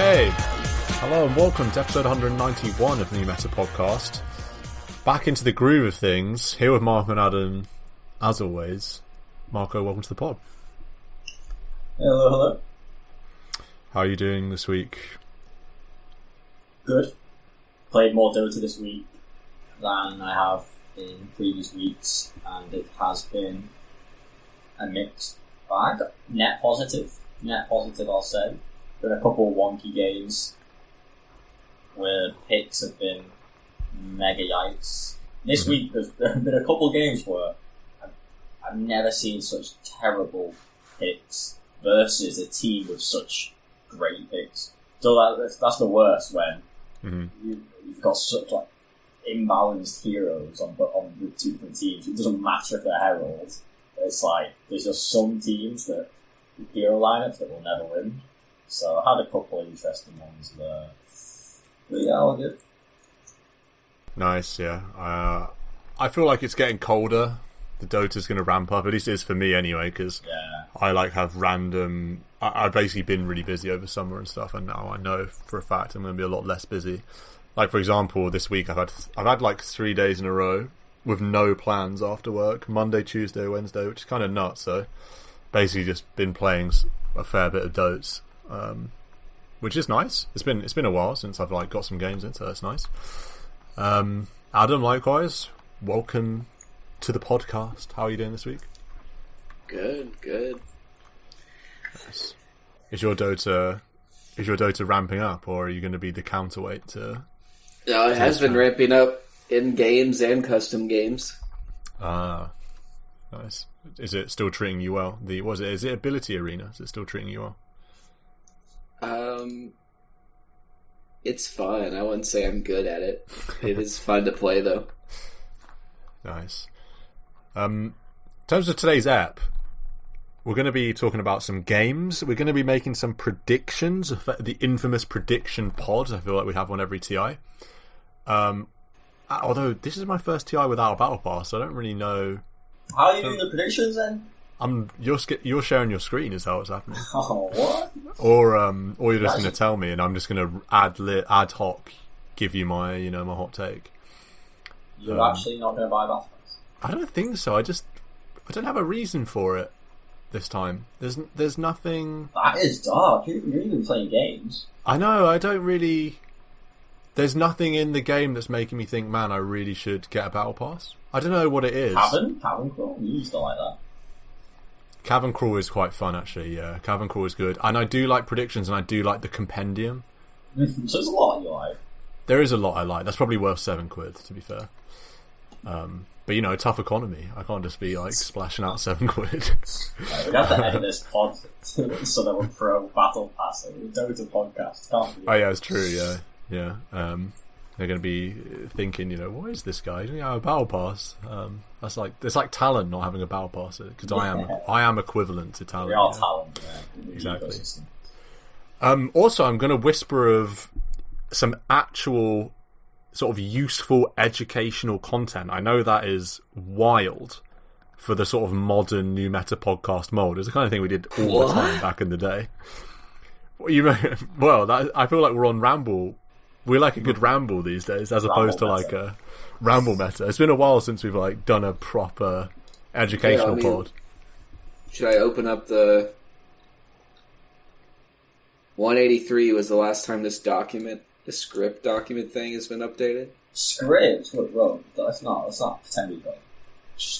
Okay, hello and welcome to episode 191 of New Meta Podcast. Back into the groove of things, here with Marco and Adam, as always. Marco, welcome to the pod. Hello. How are you doing this week? Good. Played more Dota this week than I have in previous weeks, and it has been a mixed bag. Net positive, I'll say. Been a couple of wonky games where picks have been mega yikes. This week there's been a couple of games where I've never seen such terrible picks versus a team with such great picks. So that's the worst when you've got such like imbalanced heroes on the two different teams. It doesn't matter if they're heralds. It's like there's just some teams that hero lineups that will never win. So I had a couple of interesting ones there. But yeah, all good. Nice, yeah. I feel like it's getting colder. The Dota's going to ramp up. At least it is for me anyway, because I like have random... I've basically been really busy over summer and stuff, and now I know for a fact I'm going to be a lot less busy. Like, for example, this week I've had like 3 days in a row with no plans after work. Monday, Tuesday, Wednesday, which is kind of nuts. So basically just been playing a fair bit of Dotes. Which is nice. It's been a while since I've like got some games in, so that's nice. Adam, likewise, welcome to the podcast. How are you doing this week? Good. Nice. Is your Dota ramping up, or are you going to be the counterweight to? No, it has been ramping up in games and custom games. Ah, nice. Is it still treating you well? Is it Ability Arena? Is it still treating you well? It's fun. I wouldn't say I'm good at it. It is fun to play, though. Nice. In terms of today's app, we're going to be talking about some games. We're going to be making some predictions, the infamous prediction pod. I feel like we have one every TI. Although this is my first TI without a battle pass, so I don't really know. How are you doing the predictions then? You're sharing your screen, is how it's happening. Oh, what? Or you're just going to tell me, and I'm just going to ad hoc give you my my hot take. You're actually not going to buy battle pass? I don't think so. I don't have a reason for it this time. There's nothing. That is dark. You've been playing games. I know. I don't really. There's nothing in the game that's making me think, man, I really should get a battle pass. I don't know what it is. Cavern Crawl. You used to like that. Cavern Crawl is quite fun, actually. Yeah, Cavern Crawl is good, and I do like predictions, and I do like the compendium. So there's a lot you like. There is a lot I like. That's probably worth £7, to be fair. But tough economy. I can't just be like splashing out £7. We'd have to edit this pod so that we're pro battle pass. Dota podcast, can't we? Oh yeah, it's true. Yeah. They're going to be thinking, what is this guy? A battle pass. That's like it's like talent not having a battle pass, because I am equivalent to talent. We are talent. Yeah, exactly. Also, I'm going to whisper of some actual sort of useful educational content. I know that is wild for the sort of modern new meta podcast mold. It's the kind of thing we did all the time back in the day. I feel like we're on Ramble. We like a good ramble these days, as opposed to like a ramble meta. It's been a while since we've like done a proper educational pod. Should I open up the 183? Was the last time this script document thing has been updated? Script? What, bro? That's not pretending, bro.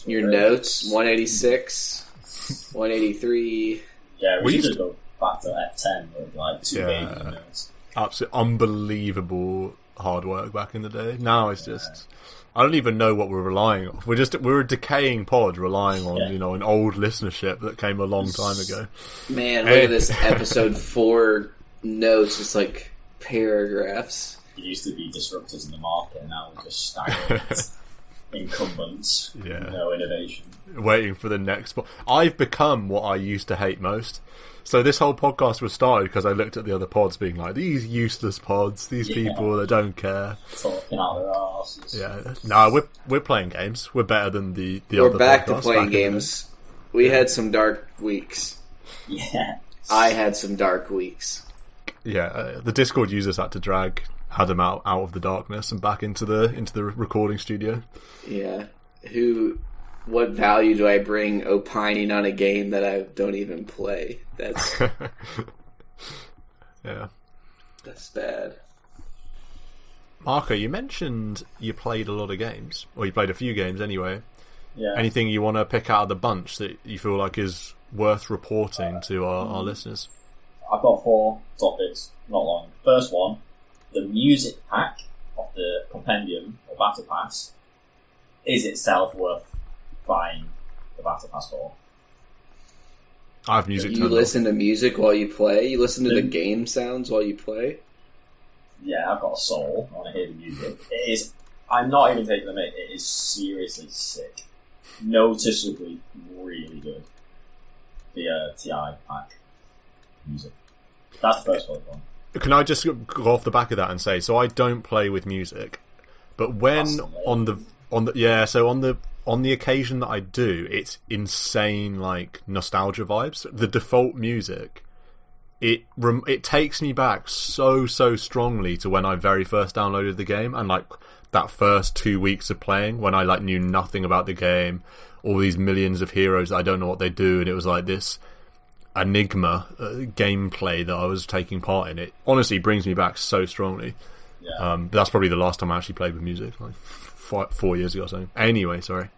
Your notes, 186, 183. Yeah, we should go back to F10 with like 2 pages of notes. Absolutely unbelievable hard work back in the day. Now it's just I don't even know what we're relying on. We're a decaying pod relying on an old listenership that came a long time ago. Man, look at this episode 4 notes. It's like paragraphs. It used to be disruptors in the market, and now we're just stagnant incumbents. No innovation. Waiting for the next pod. I've become what I used to hate most. So this whole podcast was started because I looked at the other pods being like, these useless pods, these people that don't care. Talking out their asses. Yeah. No, we're playing games. We're better than the other podcasts. We're back to playing games. We had some dark weeks. Yeah. I had some dark weeks. The Discord users had to drag Adam out of the darkness and back into the recording studio. Yeah. What value do I bring opining on a game that I don't even play? That's yeah. That's bad. Marco, you mentioned you played a lot of games, or you played a few games anyway. Yeah. Anything you want to pick out of the bunch that you feel like is worth reporting to our listeners? I've got 4 topics, not long. First one, the music pack of the Compendium or Battle Pass is itself worth buying the Battle Pass for. I have music. You listen to music while you play? You listen to the game sounds while you play? Yeah, I've got a soul. I want to hear the music. It is. I'm not even taking the mic. It is seriously sick. Noticeably really good. The TI pack music. That's the first one. Can I just go off the back of that and say, so I don't play with music, but when on the occasion that I do, it's insane, like nostalgia vibes. The default music, it takes me back so strongly to when I very first downloaded the game, and like that first 2 weeks of playing when I like knew nothing about the game, all these millions of heroes that I don't know what they do, and it was like this enigma gameplay that I was taking part in. It honestly brings me back so strongly. That's probably the last time I actually played with music, like 4 years ago or something. Anyway, sorry.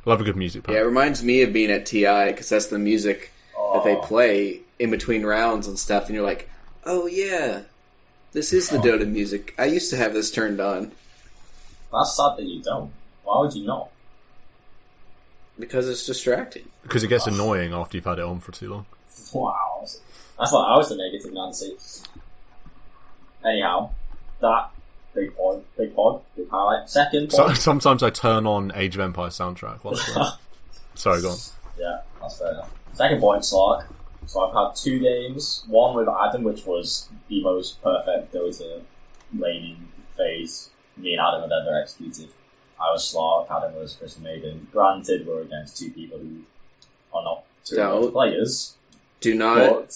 Love a good music pack. Yeah, it reminds me of being at TI, because that's the music that they play in between rounds and stuff, and you're like, oh yeah, this is the Dota music. I used to have this turned on. That's sad that you don't. Why would you not? Because it's distracting. Because it gets annoying after you've had it on for too long. Wow. That's like I was the negative Nancy. Anyhow, that big highlight. Second point. Sometimes I turn on Age of Empires soundtrack. Sorry, go on. Yeah, that's fair enough. Second point, Slark. So I've had 2 games. One with Adam, which was the most perfect Dota laning phase me and Adam had ever executed. I was Slark, Adam was Chris Maiden. Granted, we're against 2 people who are not 2 players. Do not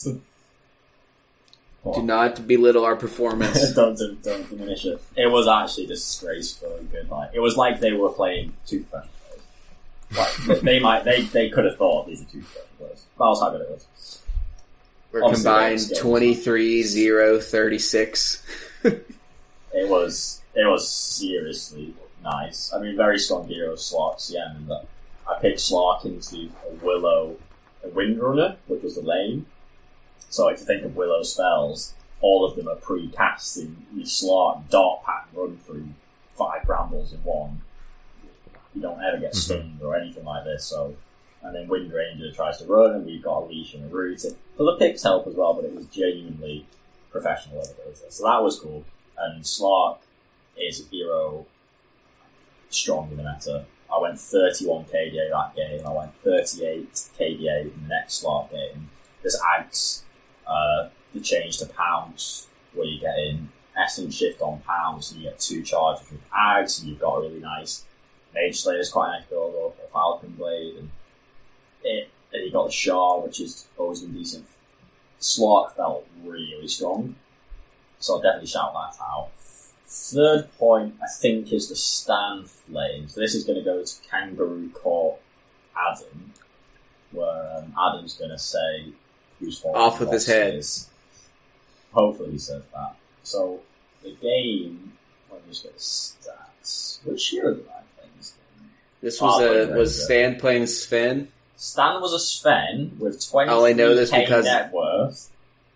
belittle our performance. don't diminish it. It was actually disgracefully good. Like, it was like they were playing 2 professional players. Like, they could have thought these are 2 professional players. That was how good it was. We're combined 23-0-36. It was seriously nice. I mean, very strong hero Slark CM, and that I picked Slark into a Windrunner, which was the lane. So if you think of Willow spells, all of them are pre-cast in your Slark dart pattern run through 5 brambles in one. You don't ever get stunned or anything like this. So, and then Wind Ranger tries to run, and we've got a leash and a route. So the picks help as well, but it was genuinely professional ability. So that was cool. And Slark is a hero strong in the meta. I went 31 KDA that game. I went 38 KDA in the next Slark game. There's Ags, the change to Pounce, where you get in Essence Shift on Pounce, and you get 2 charges with Ags, and you've got a really nice Mage Slayer's quite a nice build up, a Falcon Blade, and you got the Shah, which has always been decent. Slark felt really strong, so I'll definitely shout that out. Third point, I think, is the Stan Flame. So this is going to go to Kangaroo Court Adam, where Adam's going to say who's fault off with his head. Is. Hopefully he says that. So the game, let me just get the stats. Which hero did I play this game? This was Stan playing Sven? Stan was a Sven with 20k net worth.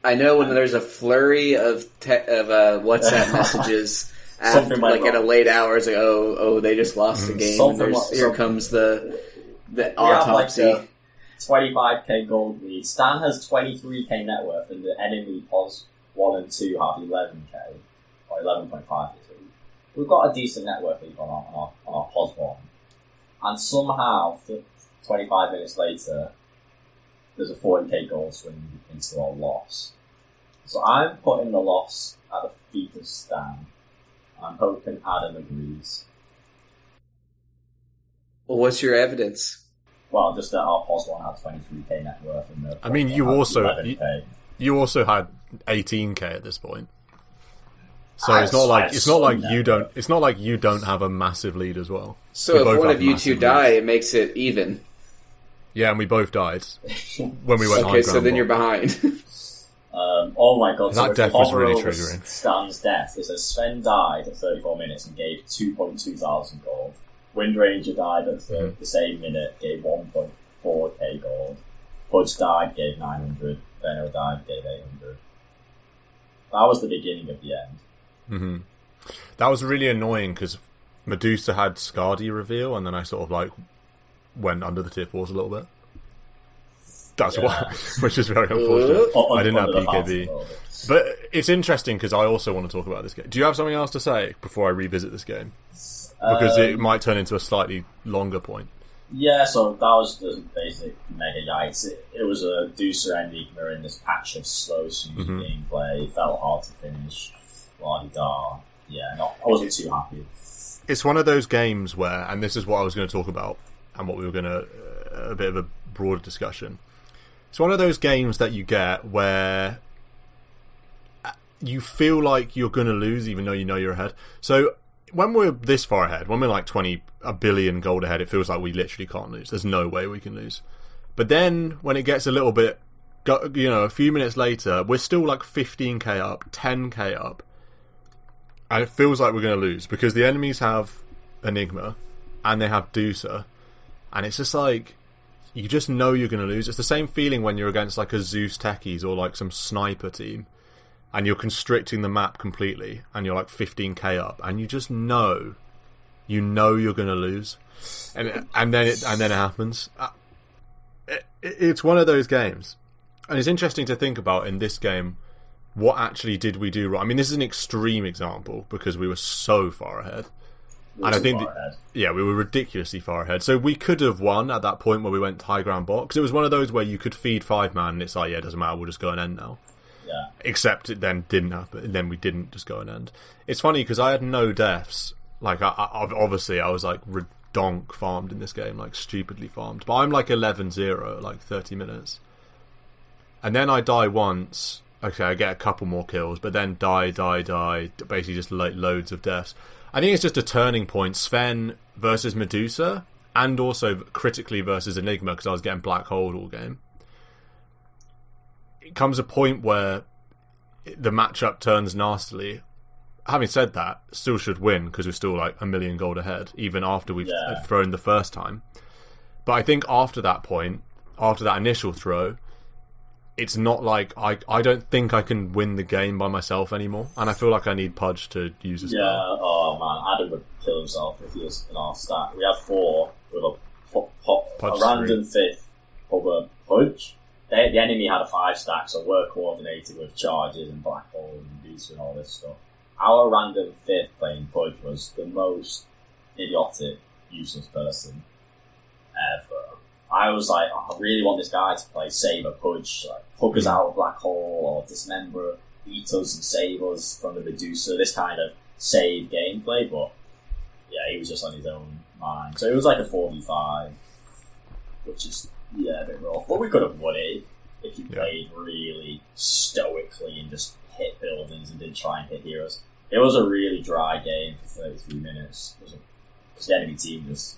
I know when there's a flurry of WhatsApp messages at a late hour, it's like, they just lost the game. Here comes the autopsy. Like 25k gold lead. Stan has 23k net worth, and the enemy POS 1 and 2 have 11k or 11.5. We've got a decent net worth lead on our POS 1, and somehow 25 minutes later, there's a 40k goal swing into our loss. So I'm putting the loss at the feet of Stan. I'm hoping Adam agrees. Well, what's your evidence? Well, just that our POS one had 23k net worth. And I mean, you also you also had 18k at this point. So it's not like you don't have a massive lead as well. So if one of you two die, it makes it even. Yeah, and we both died when we went on. Okay, so then you're behind. Oh my god, that death was really triggering. Stan's death is that Sven died at 34 minutes and gave 2.2 thousand gold. Windranger died at the same minute, gave 1.4k gold. Pudge died, gave 900. Benno died, gave 800. That was the beginning of the end. Mm-hmm. That was really annoying because Medusa had Skadi reveal, and then I sort of like went under the tier 4s a little bit. That's why, which is very unfortunate. I didn't have BKB. But it's interesting because I also want to talk about this game. Do you have something else to say before I revisit this game? Because it might turn into a slightly longer point. Yeah, so that was the basic Mega Yikes. It was a Deucer Enigma in this patch of slow, smooth gameplay. It felt hard to finish. La-di-da. Yeah, I wasn't too happy. It's one of those games where, and this is what I was going to talk about, and what we were going to, a bit of a broader discussion. It's one of those games that you get where you feel like you're going to lose even though you know you're ahead. So when we're this far ahead, when we're like 1 billion gold ahead, it feels like we literally can't lose. There's no way we can lose. But then when it gets a little bit, a few minutes later, we're still like 15k up, 10k up. And it feels like we're going to lose because the enemies have Enigma and they have Deucer. And it's just like, you just know you're going to lose. It's the same feeling when you're against like a Zeus Techies or like some sniper team and you're constricting the map completely and you're like 15k up and you just know you're going to lose. And then it happens. It's one of those games. And it's interesting to think about in this game, what actually did we do right? I mean, this is an extreme example because we were so far ahead. And I think, we were ridiculously far ahead. So we could have won at that point where we went high ground bot. Because it was one of those where you could feed 5-man and it's like, yeah, it doesn't matter, we'll just go and end now. Yeah. Except it then didn't happen. And then we didn't just go and end. It's funny because I had no deaths. Like, obviously, I was like redonk farmed in this game, like stupidly farmed. But I'm like 11-0, like 30 minutes. And then I die once. Okay, I get a couple more kills, but then die. Basically just like loads of deaths. I think it's just a turning point. Sven versus Medusa, and also critically versus Enigma, because I was getting black hole all game. It comes a point where the matchup turns nastily. Having said that, still should win, because we're still like 1 million gold ahead, even after we've thrown the first time. But I think after that point, after that initial throw, it's not like I don't think I can win the game by myself anymore, and I feel like I need Pudge to use his spell. Yeah, oh man, Adam would kill himself if he was in our stack. We have 4 with a random 5th of Pudge. The enemy had a 5 stack, so we're coordinated with charges and black hole and boots and all this stuff. Our random 5th playing Pudge was the most idiotic, useless person ever. I was like, I really want this guy to play save a Pudge, like hook us out of black hole or dismember, eat us and save us from the Medusa, this kind of save gameplay, but yeah, he was just on his own mind. So it was like a 4v5, which is, a bit rough. But we could have won it if you played really stoically and just hit buildings and didn't try and hit heroes. It was a really dry game for 33 minutes. The enemy team was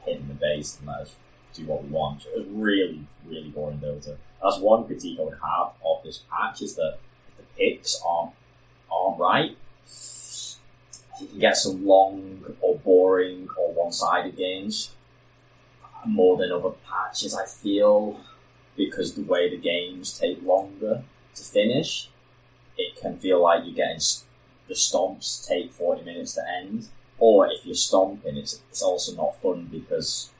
hitting the base and let us do what we want. It was really, really boring Dota. That's one critique I would have of this patch, is that if the picks aren't right, you can get some long or boring or one-sided games more than other patches, I feel, because the way the games take longer to finish, it can feel like you're getting the stomps take 40 minutes to end. Or if you're stomping, it's also not fun because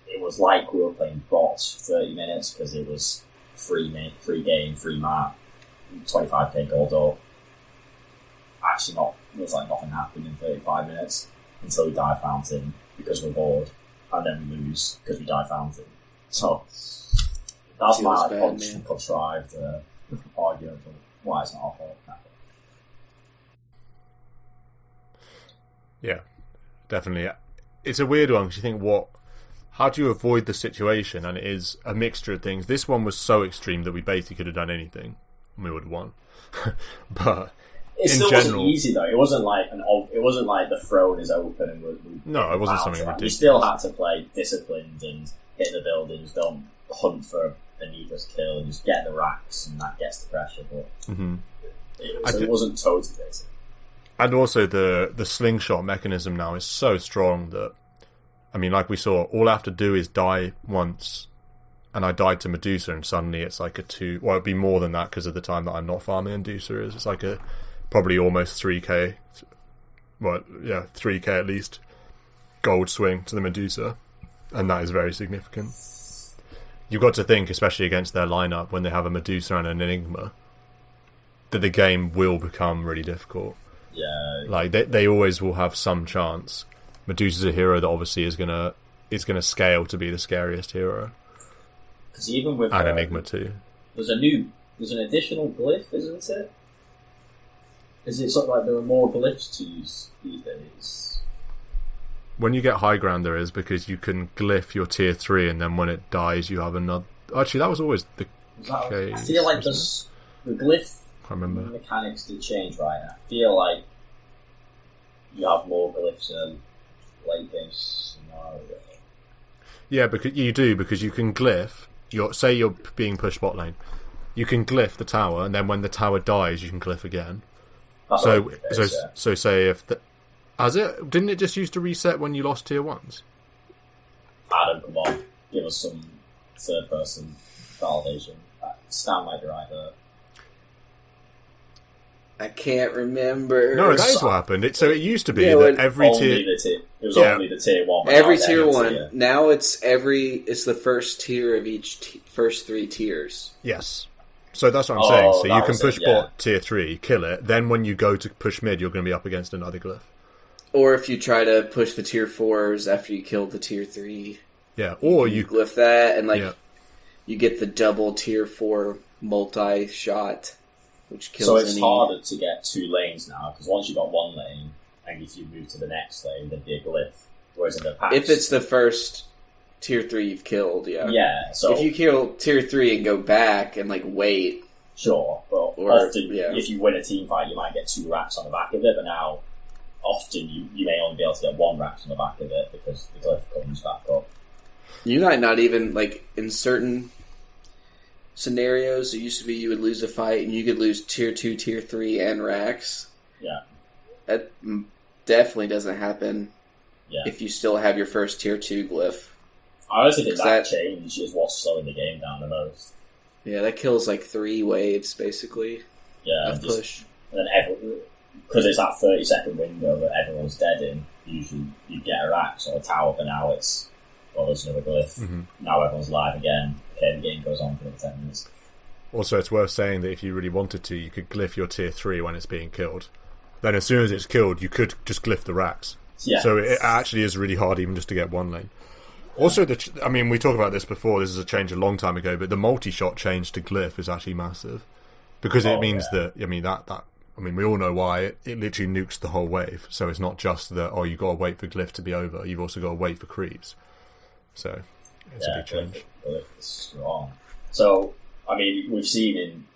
it was like we were playing bots for 30 minutes because it was free game, free map, 25k gold up. Actually, it was like nothing happened in 35 minutes until we die fountain because we're bored, and then we lose because we die fountain. So that's my contrived argument for why it's not our fault. Yeah, definitely. It's a weird one because you think, how do you avoid the situation? And it is a mixture of things. This one was so extreme that we basically could have done anything and we would have won. But it still wasn't easy though. It wasn't like the throne is open and no, it wasn't something ridiculous. You still had to play disciplined and hit the buildings. Don't hunt for a needless kill and just get the racks, and that gets the pressure. But it wasn't totally basic. And also the slingshot mechanism now is so strong that, I mean, like we saw, all I have to do is die once, and I died to Medusa, and suddenly it's like a 2... Well, it'd be more than that because of the time that I'm not farming Medusa. It's like a probably almost 3k... Well, yeah, 3k at least gold swing to the Medusa, and that is very significant. You've got to think, especially against their lineup, when they have a Medusa and an Enigma, that the game will become really difficult. Yeah. Like, they always will have some chance. Medusa's a hero that obviously is gonna scale to be the scariest hero. Because even with and Enigma too. There's an additional glyph, isn't it? Is it sort of like there are more glyphs to use these days? When you get high ground, there is, because you can glyph your tier 3, and then when it dies, you have another. Actually, that was always the case. I feel like the glyph mechanics did change, right? I feel like you have more glyphs in late game scenario. Yeah, because you can glyph. Say you're being pushed bot lane, you can glyph the tower, and then when the tower dies, you can glyph again. So say if didn't it just used to reset when you lost tier 1s? Adam, come on, give us some third person validation. Stand might be right there. I can't remember. No, that is what happened. It used to be that every tier... It was only the tier 1. Every tier 1. Tier. Now it's the first tier of each first 3 tiers. Yes. So that's what I'm saying. So you can push bot tier 3, kill it, then when you go to push mid, you're going to be up against another glyph. Or if you try to push the tier 4s after you kill the tier 3. Yeah, or you glyph that, and you get the double tier 4 multi-shot, which kills. So it's harder to get 2 lanes now, because once you've got 1 lane, and if you move to the next lane, there'd be a glyph. Whereas in the past... If it's the first tier 3 you've killed, yeah. Yeah, so... If you kill tier 3 and go back and, wait... Sure, but often, if you win a team fight, you might get 2 racks on the back of it, but now... Often you may only be able to get 1 rack on the back of it because the glyph comes back up. You might not even, in certain scenarios, it used to be you would lose a fight and you could lose tier 2, tier 3, and racks. Yeah. That definitely doesn't happen if you still have your first tier 2 glyph. I honestly think that change is what's slowing the game down the most. Yeah, that kills 3 waves, basically. Yeah. Of push. And then because it's that 30-second window that everyone's dead in, usually you get a rack or a tower, but now there's another glyph. Mm-hmm. Now everyone's live again. Okay, the game goes on for 10 minutes. Also, it's worth saying that if you really wanted to, you could glyph your tier 3 when it's being killed. Then as soon as it's killed, you could just glyph the racks. Yeah. So it actually is really hard even just to get 1 lane. Also, we talked about this before, this is a change a long time ago, but the multi-shot change to glyph is actually massive. Because it means that, we all know why. It literally nukes the whole wave. So it's not just that, you got to wait for glyph to be over. You've also got to wait for creeps. So it's a big change. Glyph is strong. So, we've seen in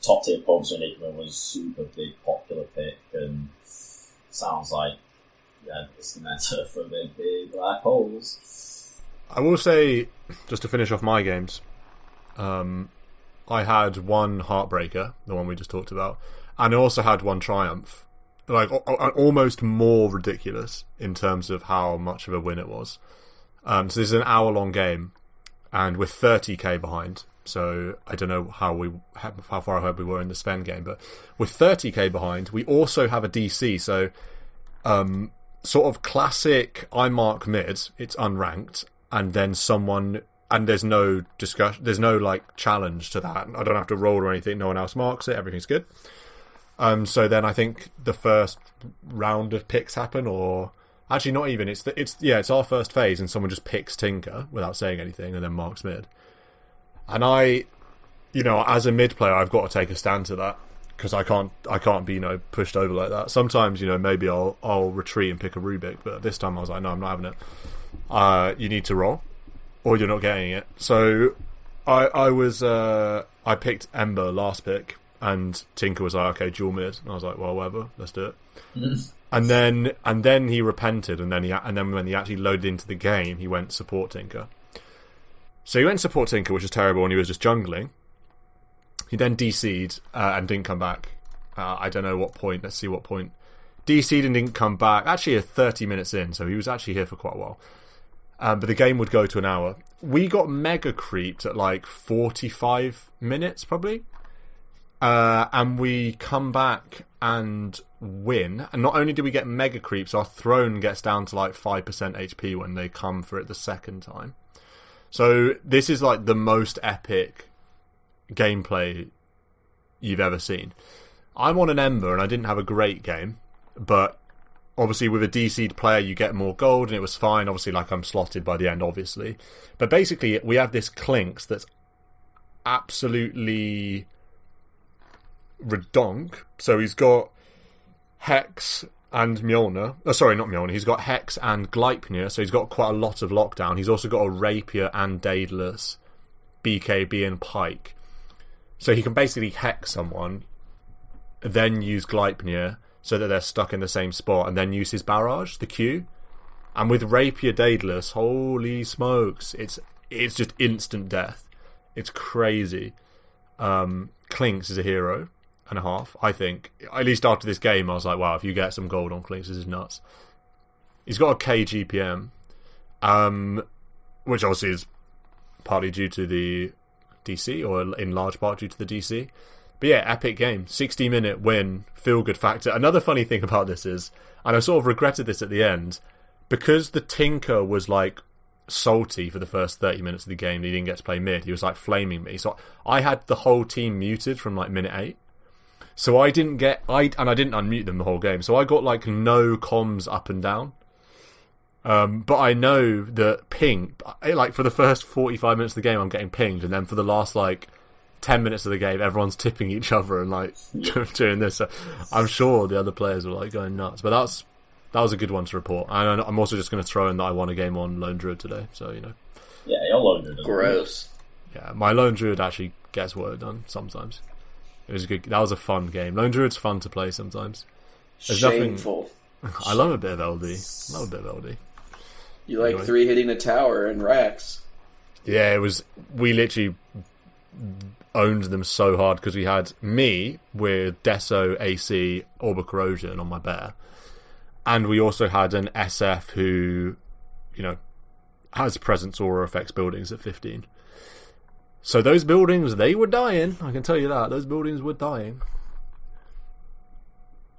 top tier pubs, Enigma was super big, popular pick, and sounds like it's the meta for the big black holes. I will say, just to finish off my games, I had 1 Heartbreaker, the one we just talked about, and I also had 1 Triumph. Almost more ridiculous in terms of how much of a win it was. So this is an hour-long game, and we're 30k behind. So I don't know how far ahead we were in the Sven game, but we're 30k behind. We also have a DC, so sort of classic. I mark mid. It's unranked, and then someone. And there's no discussion, there's no challenge to that. I don't have to roll or anything, no one else marks it, everything's good. So then I think the first round of picks happen, or actually not even, it's our first phase and someone just picks Tinker without saying anything and then marks mid. And I, as a mid player, I've got to take a stand to that because I can't be, pushed over like that. Sometimes, maybe I'll retreat and pick a Rubik, but this time I was like, no, I'm not having it. you need to roll, or you're not getting it. So I picked Ember last pick, and Tinker was like, okay, dual mid, and I was like, well, whatever, let's do it. And then he repented, and then when he actually loaded into the game, he went support Tinker. So he went support Tinker, which is terrible, and he was just jungling. He then DC'd and didn't come back. I don't know what point. Let's see what point. DC'd and didn't come back. Actually, 30 minutes in, so he was actually here for quite a while. But the game would go to an hour. We got mega creeped at like 45 minutes, probably. And we come back and win. And not only do we get mega creeps, our throne gets down to like 5% HP when they come for it the second time. So this is like the most epic gameplay you've ever seen. I'm on an Ember and I didn't have a great game, but obviously with a DC'd player you get more gold and it was fine. Obviously, like, I'm slotted by the end, obviously. But basically we have this Clinks that's absolutely redonk. So he's got Hex and Mjolnir. Oh, sorry, not Mjolnir. He's got Hex and Gleipnir, so he's got quite a lot of lockdown. He's also got a Rapier and Daedalus, BKB and Pike. So he can basically Hex someone, then use Gleipnir so that they're stuck in the same spot, and then use his barrage, the Q. And with Rapier Daedalus, holy smokes, it's just instant death. It's crazy. Clinks is a hero and a half, I think. At least after this game, I was like, wow, if you get some gold on Clinks, this is nuts. He's got a K GPM, which obviously is partly due to the DC, or in large part due to the DC. But yeah, epic game. 60-minute win, feel-good factor. Another funny thing about this is, and I sort of regretted this at the end, because the Tinker was like salty for the first 30 minutes of the game, he didn't get to play mid, he was like flaming me. So I had the whole team muted from like minute 8. So I didn't unmute them the whole game. So I got like no comms up and down. But I know that ping, like for the first 45 minutes of the game, I'm getting pinged, and then for the last like 10 minutes of the game, everyone's tipping each other and like doing this. So I'm sure the other players were like going nuts. But that was a good one to report. And I'm also just going to throw in that I won a game on Lone Druid today. So, you know. Yeah, your Lone Druid. Gross. Yeah, my Lone Druid actually gets work done sometimes. It was good. That was a fun game. Lone Druid's fun to play sometimes. There's Shameful. I love a bit of LD. You like anyway. 3-hitting a tower and racks. Yeah, it was. We literally owned them so hard because we had me with Deso, AC, Orb of Corrosion on my bear, and we also had an SF who, you know, has presence aura effects buildings at 15. So those buildings, they were dying. I can tell you that. Those buildings were dying.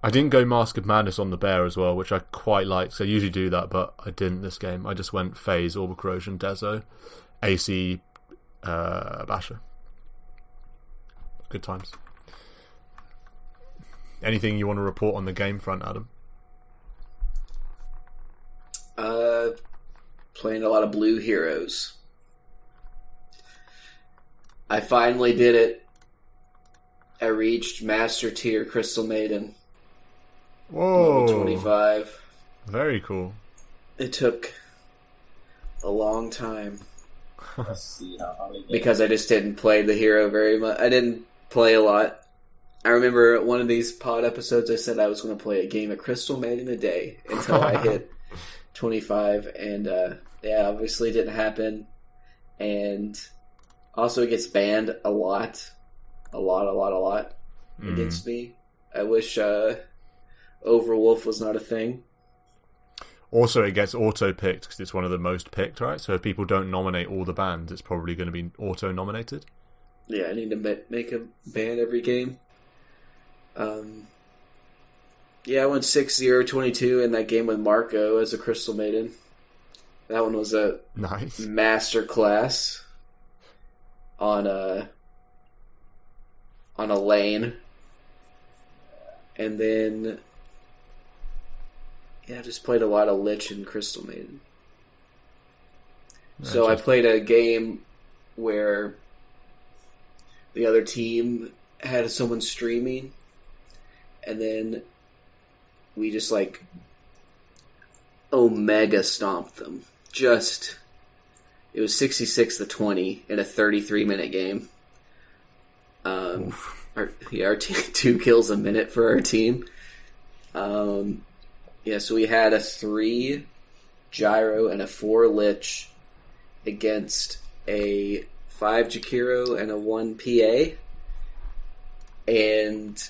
I didn't go Mask of Madness on the bear as well, which I quite liked. So I usually do that, but I didn't this game. I just went Phase, Orb of Corrosion, Deso, AC, Basher. Good times. Anything you want to report on the game front, Adam? Playing a lot of blue heroes. I finally did it. I reached Master Tier Crystal Maiden. Whoa. Level 25. Very cool. It took a long time. Let's see how because I just didn't play the hero very much. I didn't play a lot. I remember one of these pod episodes I said I was going to play a game of Crystal Maiden a day until I hit 25, and yeah, obviously didn't happen. And also it gets banned a lot against me. I wish Overwolf was not a thing. Also, it gets auto-picked because it's one of the most picked, right? So if people don't nominate all the bans, it's probably going to be auto-nominated. Yeah, I need to make a ban every game. Yeah, I went 6-0-22 in that game with Marco as a Crystal Maiden. That one was a nice master class on a lane. And then yeah, I just played a lot of Lich and Crystal Maiden. So I played a game where the other team had someone streaming, and then we just like Omega stomped them. it was 66-20 in a 33-minute game. Our 2 kills a minute for our team. So we had a 3 gyro and a 4 lich against a 5 Jakiro and a 1 PA. And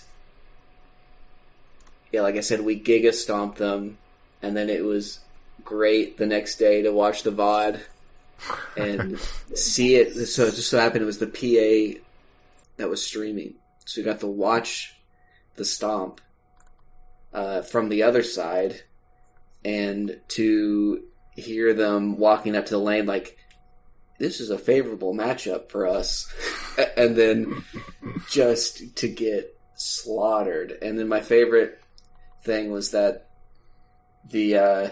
like I said, we giga stomped them, and then it was great the next day to watch the VOD and see it. So it just so happened it was the PA that was streaming, so we got to watch the stomp from the other side, and to hear them walking up to the lane like, this is a favorable matchup for us, and then just to get slaughtered. And then my favorite thing was that the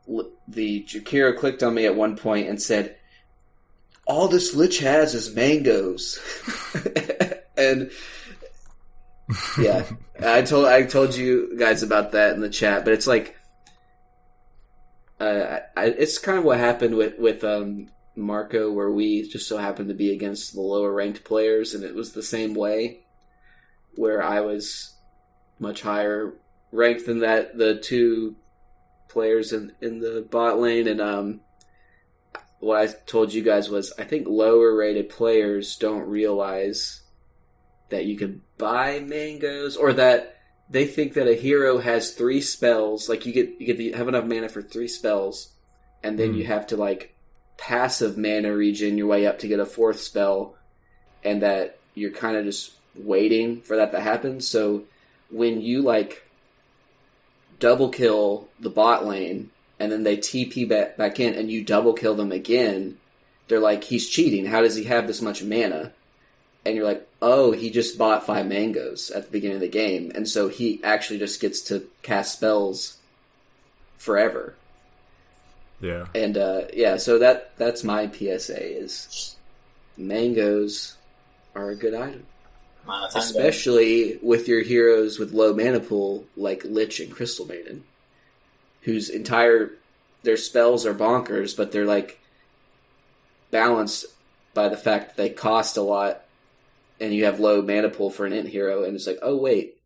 Jakiro clicked on me at one point and said, all this lich has is mangoes. And yeah, I told you guys about that in the chat, but it's like it's kind of what happened with Marco, where we just so happened to be against the lower ranked players, and it was the same way, where I was much higher ranked than the 2 players in the bot lane, and what I told you guys was, I think lower rated players don't realize that you can buy mangoes, or that they think that a hero has 3 spells. Like you have enough mana for 3 spells, and then you have to like passive mana regen your way up to get a 4th spell, and that you're kind of just waiting for that to happen. So when you like double kill the bot lane, and then they TP back in, and you double kill them again, they're like, he's cheating. How does he have this much mana? And you're like, oh, he just bought 5 mangoes at the beginning of the game, and so he actually just gets to cast spells forever. Yeah. And so that's my PSA is mangoes are a good item. Especially with your heroes with low mana pool like Lich and Crystal Maiden, whose their spells are bonkers, but they're like balanced by the fact that they cost a lot, and you have low mana pool for an int hero, and it's like, oh wait,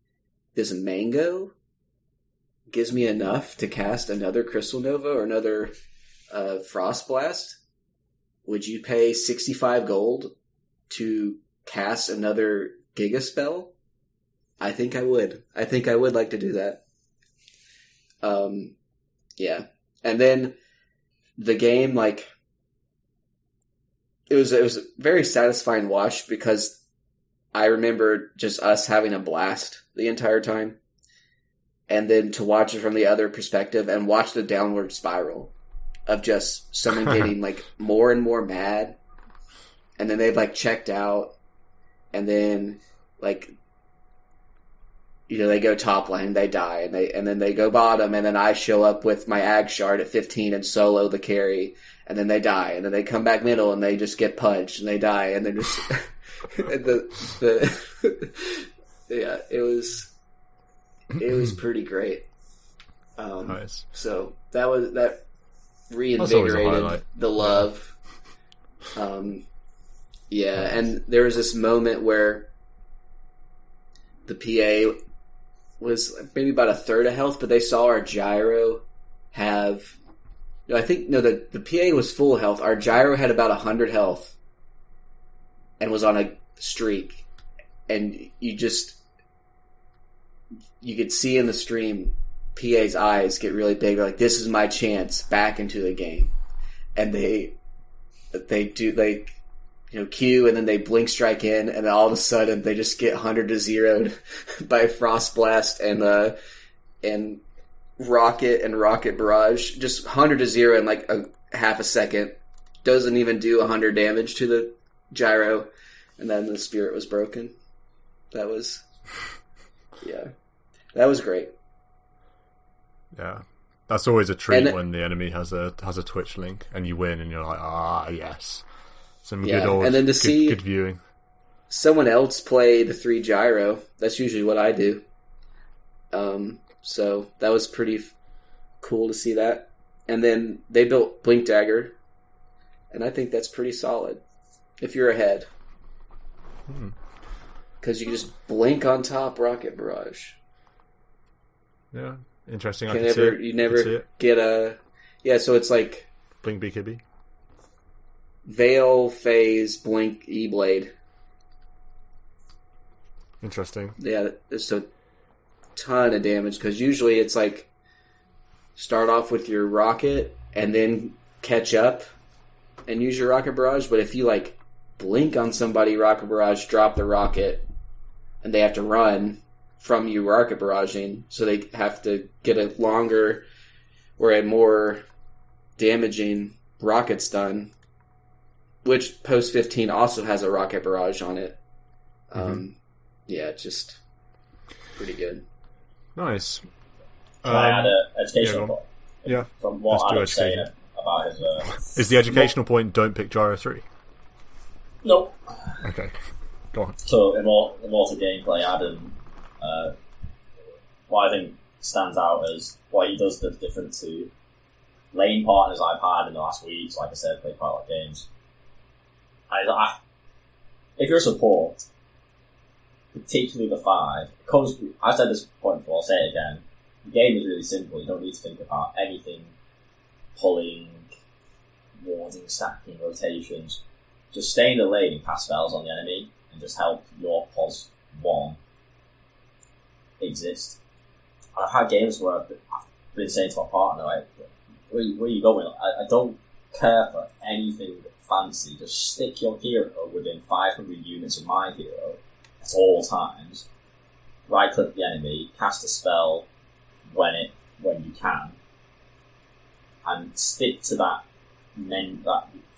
this mango gives me enough to cast another Crystal Nova or another Frost Blast. Would you pay 65 gold to cast another Giga spell? I think I would. I think I would like to do that. Yeah. And then the game, like, it was a very satisfying watch, because I remember just us having a blast the entire time. And then to watch it from the other perspective and watch the downward spiral of just someone getting like more and more mad, and then they've like checked out, and then like, they go top lane, they die, and then they go bottom, and then I show up with my Ag Shard at 15 and solo the carry, and then they die, and then they come back middle and they just get punched and they die, and then just yeah, it was pretty great. Nice. So that reinvigorated the love. And there was this moment where the PA was maybe about a third of health, but they saw our gyro have... the PA was full health. Our gyro had about 100 health and was on a streak. And you could see in the stream PA's eyes get really big. They're like, this is my chance back into the game. And they Q, and then they blink strike in, and then all of a sudden they just get 100-0'd by Frost Blast and Rocket and Rocket Barrage. Just 100-0 in like a half a second. Doesn't even do 100 damage to the gyro, and then the spirit was broken. That was great. Yeah. That's always a treat when the enemy has a Twitch link and you win, and you're like, yes. Some good old, and then to see good viewing. Someone else play the 3 gyro, that's usually what I do. So that was pretty cool to see that. And then they built Blink Dagger, and I think that's pretty solid if you're ahead. Because you can just blink on top Rocket Barrage. Yeah, interesting. You never get a... Yeah, so it's like... Blink BKB? Veil, Phase, Blink, E-Blade. Interesting. Yeah, there's a ton of damage, because usually it's like start off with your rocket and then catch up and use your Rocket Barrage, but if you like blink on somebody, Rocket Barrage, drop the rocket, and they have to run from you Rocket Barraging, so they have to get a longer or a more damaging rocket stun, which post 15 also has a Rocket Barrage on it. Yeah, just pretty good. Nice. Can I add an educational point? Yeah. From what I was saying about his... Is the educational point don't pick Gyro 3? Nope. Okay. Go on. So, Immortal gameplay, Adam, what I think stands out as what he does that's different to lane partners I've had in the last week. Like I said, played quite a lot of games. If you're a support, particularly the 5, because I've said this point before, I'll say it again, the game is really simple. You don't need to think about anything, pulling, warding, stacking, rotations. Just stay in the lane and cast spells on the enemy and just help your POS 1 exist. And I've had games where I've been saying to my partner, like, where are you going? I don't care for anything fancy. Just stick your hero within 500 units of my hero at all times. Right click the enemy, cast a spell when you can, and stick to that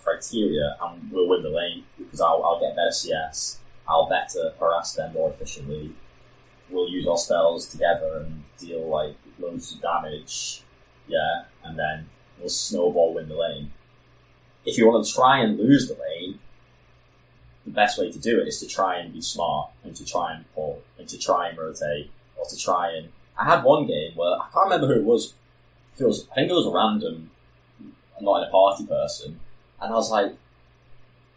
criteria, and we'll win the lane because I'll get better CS. I'll better harass them more efficiently. We'll use our spells together and deal like loads of damage. Yeah, and then we'll snowball win the lane. If you want to try and lose the lane, the best way to do it is to try and be smart and to try and pull and to try and rotate or to try and... I had one game where I can't remember who it was. I think it was a random, not in a party person, and I was like,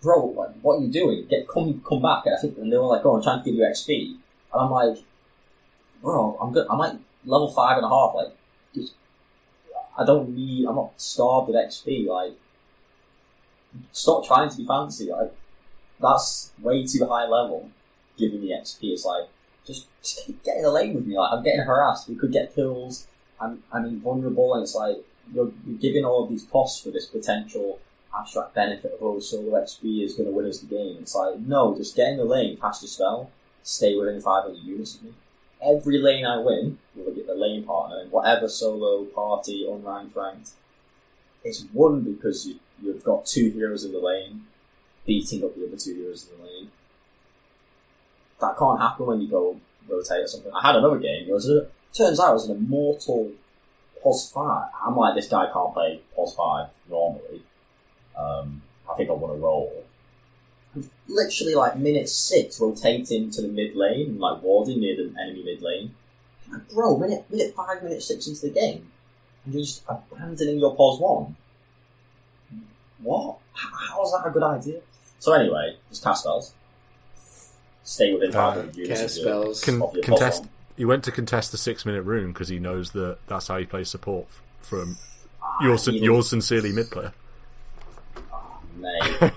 "Bro, what are you doing? Come back!" And they were like, "Oh, I'm trying to give you XP," and I'm like, "Bro, I'm good. I'm like level 5.5. Like, just, I'm not starved of XP. Like, stop trying to be fancy. Like, that's way too high level. Giving me XP, it's like, just get in the lane with me. Like, I'm getting harassed. We could get kills. I'm invulnerable, and it's like you're giving all of these costs for this potential abstract benefit of solo XP is going to win us the game. It's like, no, just get in the lane, cast your spell, stay within 500 units of me. Every lane I win will get the lane partner in whatever solo, party, unranked, ranked. It's won because you've got 2 heroes in the lane beating up the other 2 heroes in the lane. That can't happen when you go rotate or something. I had another game. Turns out it was an immortal POS 5. I'm like, this guy can't play POS 5 normally. I think I want to roll. Literally, like, minute 6, rotating to the mid lane and, like, warding near the enemy mid lane. Like, bro, minute 5, minute 6 into the game, and you're just abandoning your POS 1. What? How is that a good idea? So anyway, just cast spells. Stay within 500 units cast spells. Contest. He went to contest the 6-minute rune because he knows that that's how he plays support from your sincerely mid player. Oh, mate.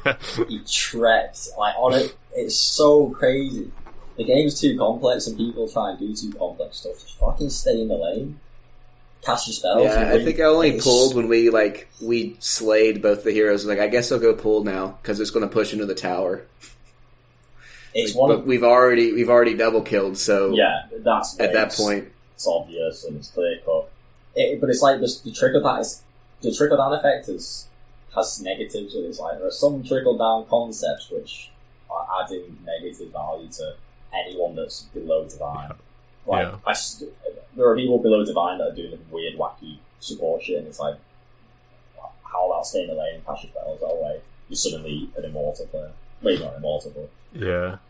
He trekked like on it. It's so crazy. The game's too complex and people try and do too complex stuff. Just fucking stay in the lane. Cast your spells. Yeah, I think I only pulled when we slayed both the heroes. Like, I guess I'll go pull now because it's going to push into the tower. But we've already double killed, so yeah, that's at that point it's obvious and it's clear cut. But it's like the trickle down effect has negatives. And it's like there are some trickle down concepts which are adding negative value to anyone that's below divine. There are people below divine that are doing weird, wacky support shit, and it's like, how about staying in the lane and cast your spells that way? You're suddenly an immortal player. Well, you're not immortal, but it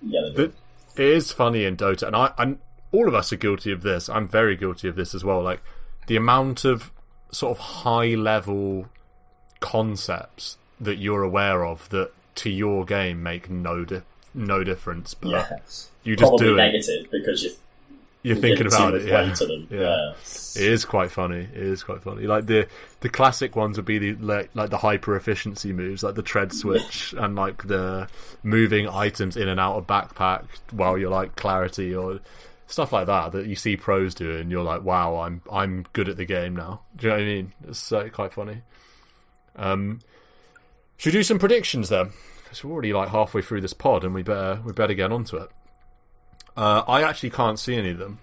is funny in Dota, and all of us are guilty of this. I'm very guilty of this as well. Like, the amount of sort of high level concepts that you're aware of that to your game make no difference, but you just probably do it negative because you're thinking about it. Yeah. Yeah, it is quite funny. Like the classic ones would be the hyper efficiency moves, like the tread switch and like the moving items in and out of backpack while you're like clarity or stuff like that you see pros do, and you're like, wow, I'm good at the game now. Do you know what I mean? It's quite funny. Should we do some predictions then? Because we're already like halfway through this pod, and we better get onto it. I actually can't see any of them,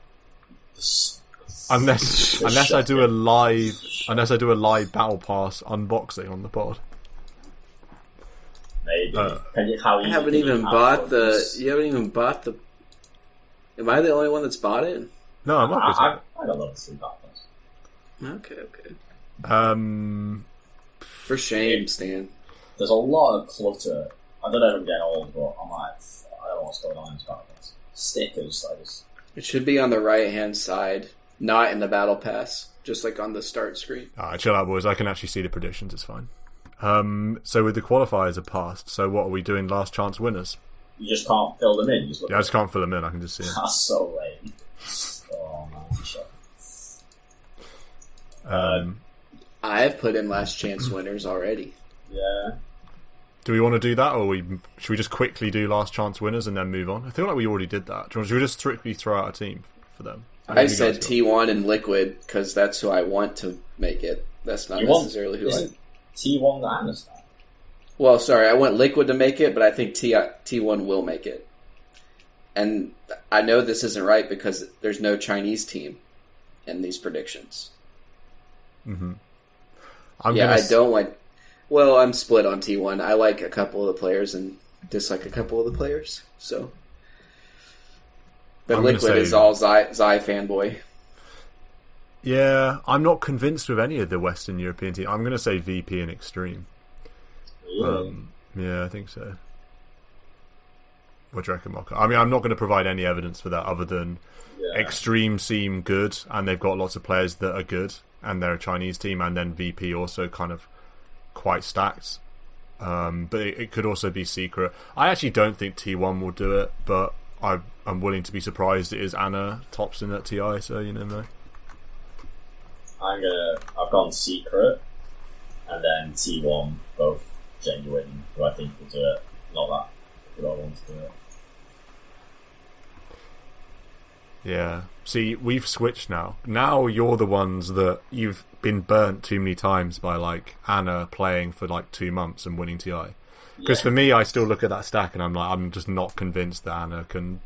unless I do a live battle pass unboxing on the pod. Maybe. You haven't even bought the. Am I the only one that's bought it? No, I'm not. I don't know the battle pass. Okay. For shame, Stan. There's a lot of clutter. I don't know if I'm getting old, but I'm like, I don't know what's going on in this battle pass. Stickers, It should be on the right hand side, not in the battle pass, just like on the start screen. Alright, chill out, boys. I can actually see the predictions. It's fine. So with the qualifiers are passed, so what are we doing? Last chance winners. You just can't fill them in. I just can't fill them in. I can just see them. That's so lame. Oh man, shut. I have put in last chance winners already. Yeah. Do we want to do that, or should we just quickly do last chance winners and then move on? I feel like we already did that. Should we just strictly throw out a team for them? I said T1 and Liquid because that's who I want to make it. That's not necessarily who I... T1 the understand. Well, sorry, I want Liquid to make it, but I think T1 will make it. And I know this isn't right because there's no Chinese team in these predictions. Mm-hmm. I don't want... Well, I'm split on T1. I like a couple of the players and dislike a couple of the players. So, but Liquid is all Zai fanboy. Yeah, I'm not convinced with any of the Western European teams. I'm going to say VP and Extreme. Yeah, I think so. What do you reckon, Marco? I mean, I'm not going to provide any evidence for that other than Extreme seem good and they've got lots of players that are good and they're a Chinese team, and then VP also kind of quite stacked, but it could also be secret. I actually don't think T1 will do it, but I'm willing to be surprised it is Anna Thompson at TI, so you never know. I've gone secret and then T1 both genuine, who I think will do it. Not that who I want to do it. Yeah. See, we've switched now. Now you're the ones that you've been burnt too many times by like Anna playing for like 2 months and winning TI. Because for me, I still look at that stack and I'm like, I'm just not convinced that Anna can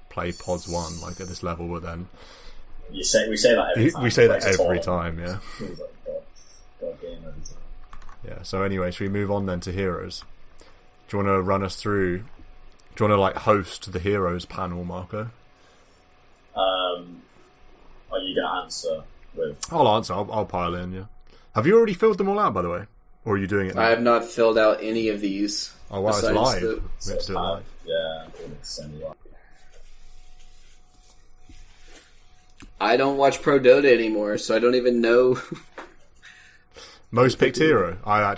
play Pods 1 like at this level. But then we say that every time. We say that every time, yeah. God game every time. Yeah. So anyway, should we move on then to heroes? Do you want to run us through? Do you want to like host the heroes panel, Marco? Are you going to answer with... I'll answer. I'll pile in, yeah. Have you already filled them all out, by the way? Or are you doing it now? I have not filled out any of these. Oh, wow, it's live. We have to do it live. Yeah, it's semi-live. I don't watch Pro Dota anymore, so I don't even know. Most picked hero. I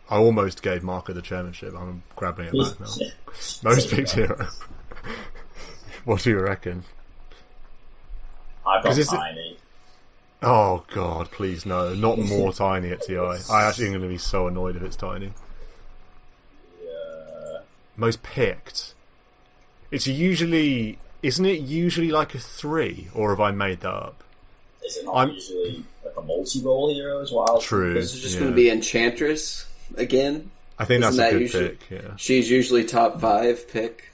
almost gave Marco the chairmanship. I'm grabbing it back now. Most picked hero. What do you reckon? I've got Tiny. Oh god, please no. Not more Tiny at TI. I actually am going to be so annoyed if it's Tiny. Yeah. Most picked. Isn't it usually like a 3? Or have I made that up? Is it not usually like a multi-role hero as well? True. This is just going to be Enchantress again. I think that's a good pick, yeah. She's usually top 5 pick.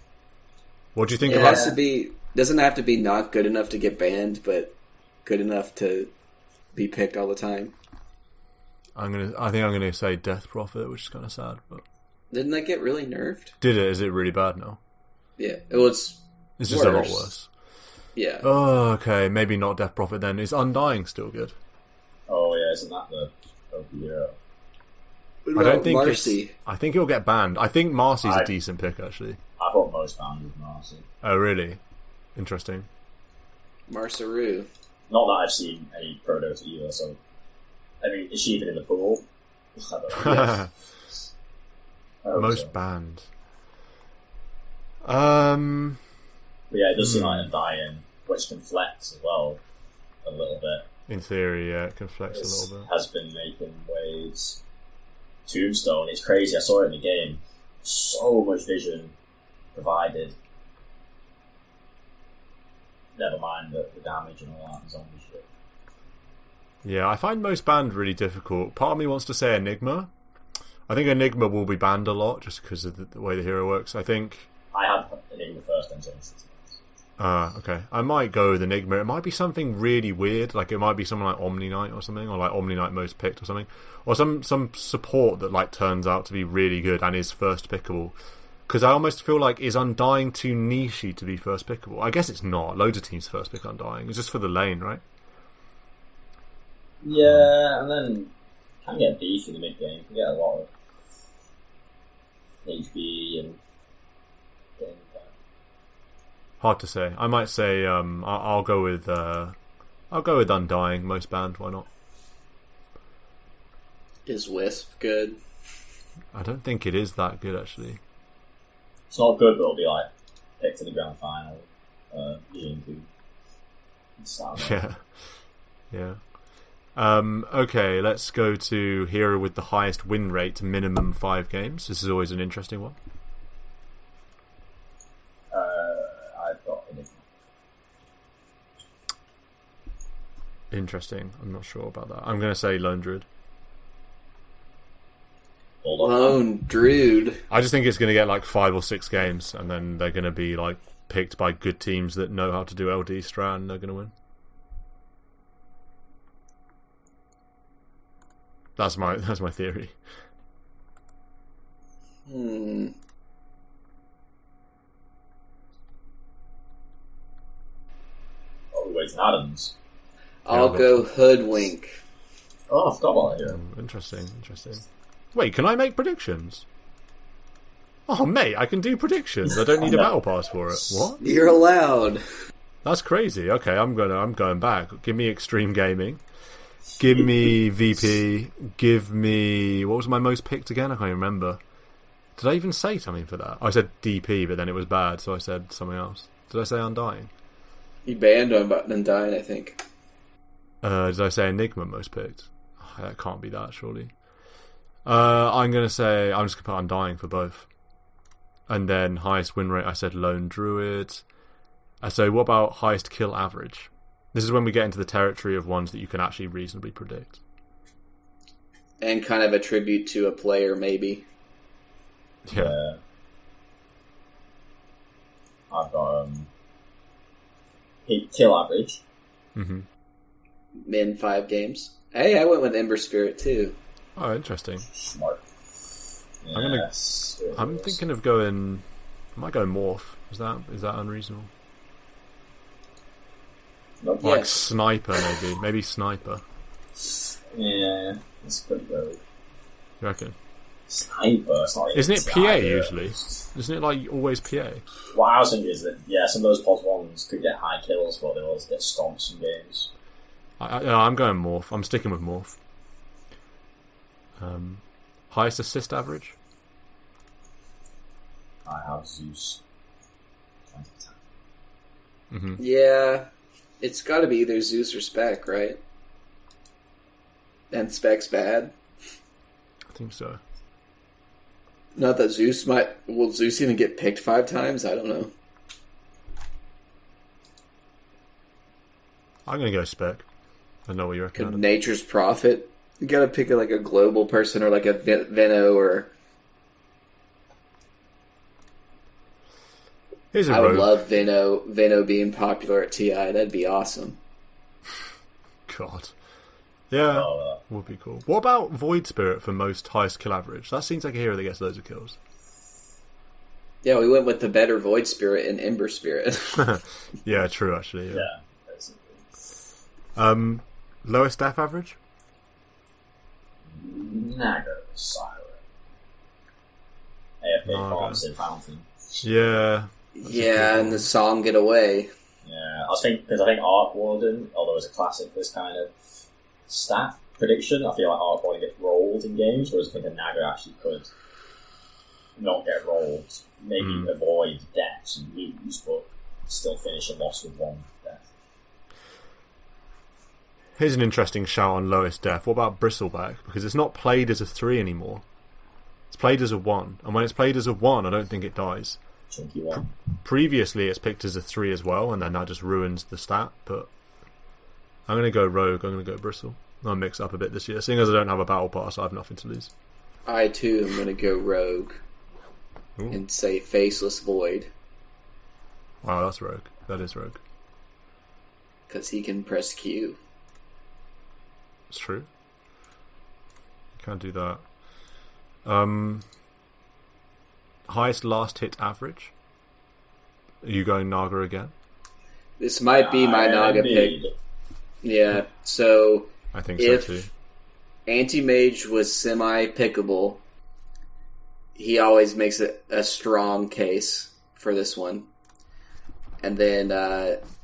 What do you think it about... has to be... Doesn't have to be not good enough to get banned, but good enough to be picked all the time. I think I'm gonna say Death Prophet, which is kind of sad. But didn't that get really nerfed? Did it? Is it really bad now? Yeah, it's just a lot worse. Yeah. Oh, okay. Maybe not Death Prophet then. Is Undying still good? Oh yeah, isn't that the hero? I don't think Marcy. I think it'll get banned. I think Marcy's a decent pick actually. I thought most banned with Marcy. Oh really? Interesting. Marceru. Not that I've seen any Pro Dota either, so... I mean, is she even in the pool? I don't know. Most banned. But yeah, it does seem like Undying, which can flex as well a little bit. In theory, yeah, it can flex a little bit. Has been making waves. Tombstone, it's crazy. I saw it in the game. So much vision provided. Never mind the damage and all that zombie shit. Yeah, I find most banned really difficult. Part of me wants to say Enigma. I think Enigma will be banned a lot just because of the way the hero works. I think I had Enigma first and changed it. Okay. I might go with Enigma. It might be something really weird, like it might be something like Omni Knight or something, or like Omni Knight most picked or something, or some support that like turns out to be really good and is first pickable. Because I almost feel like, is Undying too nichey to be first pickable? I guess it's not. Loads of teams first pick Undying. It's just for the lane, right? Yeah, and then can get beef in the mid game. You can get a lot of HB and game back. Hard to say. I might say I'll go with Undying most banned. Why not? Is Wisp good? I don't think it is that good actually. It's not good, but it'll be like picked to the grand final. Yeah. Okay, let's go to hero with the highest win rate, minimum 5 games. This is always an interesting one. I've got Enigma. Interesting. I'm not sure about that. I'm going to say Lone Druid. Lone Druid. I just think it's going to get like 5 or 6 games, and then they're going to be like picked by good teams that know how to do LD strat, and they're going to win. That's my theory. Always Adams. I'll go Hoodwink. Oh, I forgot about that. Interesting. Wait, can I make predictions? Oh, mate, I can do predictions. I don't need a battle pass for it. What? You're allowed. That's crazy. Okay, I'm going back. Give me Extreme Gaming. Give me VP. Give me... What was my most picked again? I can't even remember. Did I even say something for that? I said DP, but then it was bad, so I said something else. Did I say Undying? You banned Undying, I think. Did I say Enigma most picked? Oh, that can't be that, surely. I'm going to say... I'm just going to put Undying for both. And then highest win rate, I said Lone Druid. So what about highest kill average? This is when we get into the territory of ones that you can actually reasonably predict. And kind of attribute to a player, maybe. Yeah. I've got kill average. Mm-hmm. Min 5 games. Hey, I went with Ember Spirit too. Oh, interesting. Smart. Yes, I'm thinking of going... I might go Morph. Is that unreasonable? Nope. Like Yes. Sniper, maybe. Maybe Sniper. Yeah, that's pretty good. You reckon? Sniper, it's not even Isn't it PA sniper. usually? Isn't it like always PA? What I was thinking is that, yeah, some of those pos ones could get high kills, but they always get stomps in games. I'm going Morph. I'm sticking with Morph. Highest assist average? I have Zeus. Mm-hmm. Yeah, it's got to be either Zeus or Spec, right? And Spec's bad. I think so. Not that Zeus might... Will Zeus even get picked 5 times? I don't know. I'm going to go Spec. I know what you reckon. Nature's Prophet. You got to pick like a global person or like a Veno or... I would love Veno being popular at TI. That'd be awesome. God. Yeah, would be cool. What about Void Spirit for most highest kill average? That seems like a hero that gets loads of kills. Yeah, we went with the better Void Spirit and Ember Spirit. Yeah, true, actually. Yeah. Lowest death average? Naga Siren. AFK Farms in Fountain. Yeah. Yeah, and the song Get Away. Yeah, I think Arc Warden, although it's a classic, this kind of stat prediction, I feel like Arc Warden gets rolled in games, whereas I think a Naga actually could not get rolled, maybe avoid deaths and lose, but still finish a loss with one death. Here's an interesting shout on lowest death. What about Bristleback? Because it's not played as a 3 anymore. It's played as a 1. And when it's played as a 1, I don't think it dies. Chunky one. Previously, it's picked as a 3 as well, and then that just ruins the stat. But I'm going to go Rogue. I'm going to go Bristle. I'll mix up a bit this year. Seeing as I don't have a battle pass, I have nothing to lose. I, too, am going to go Rogue. Ooh. And say Faceless Void. Wow, that's Rogue. That is Rogue. Because he can press Q. It's true. Can't do that. Highest last hit average. Are you going Naga again? This might be my Naga pick. Yeah, so I think so too. If Anti-Mage was semi-pickable, he always makes a strong case for this one. And then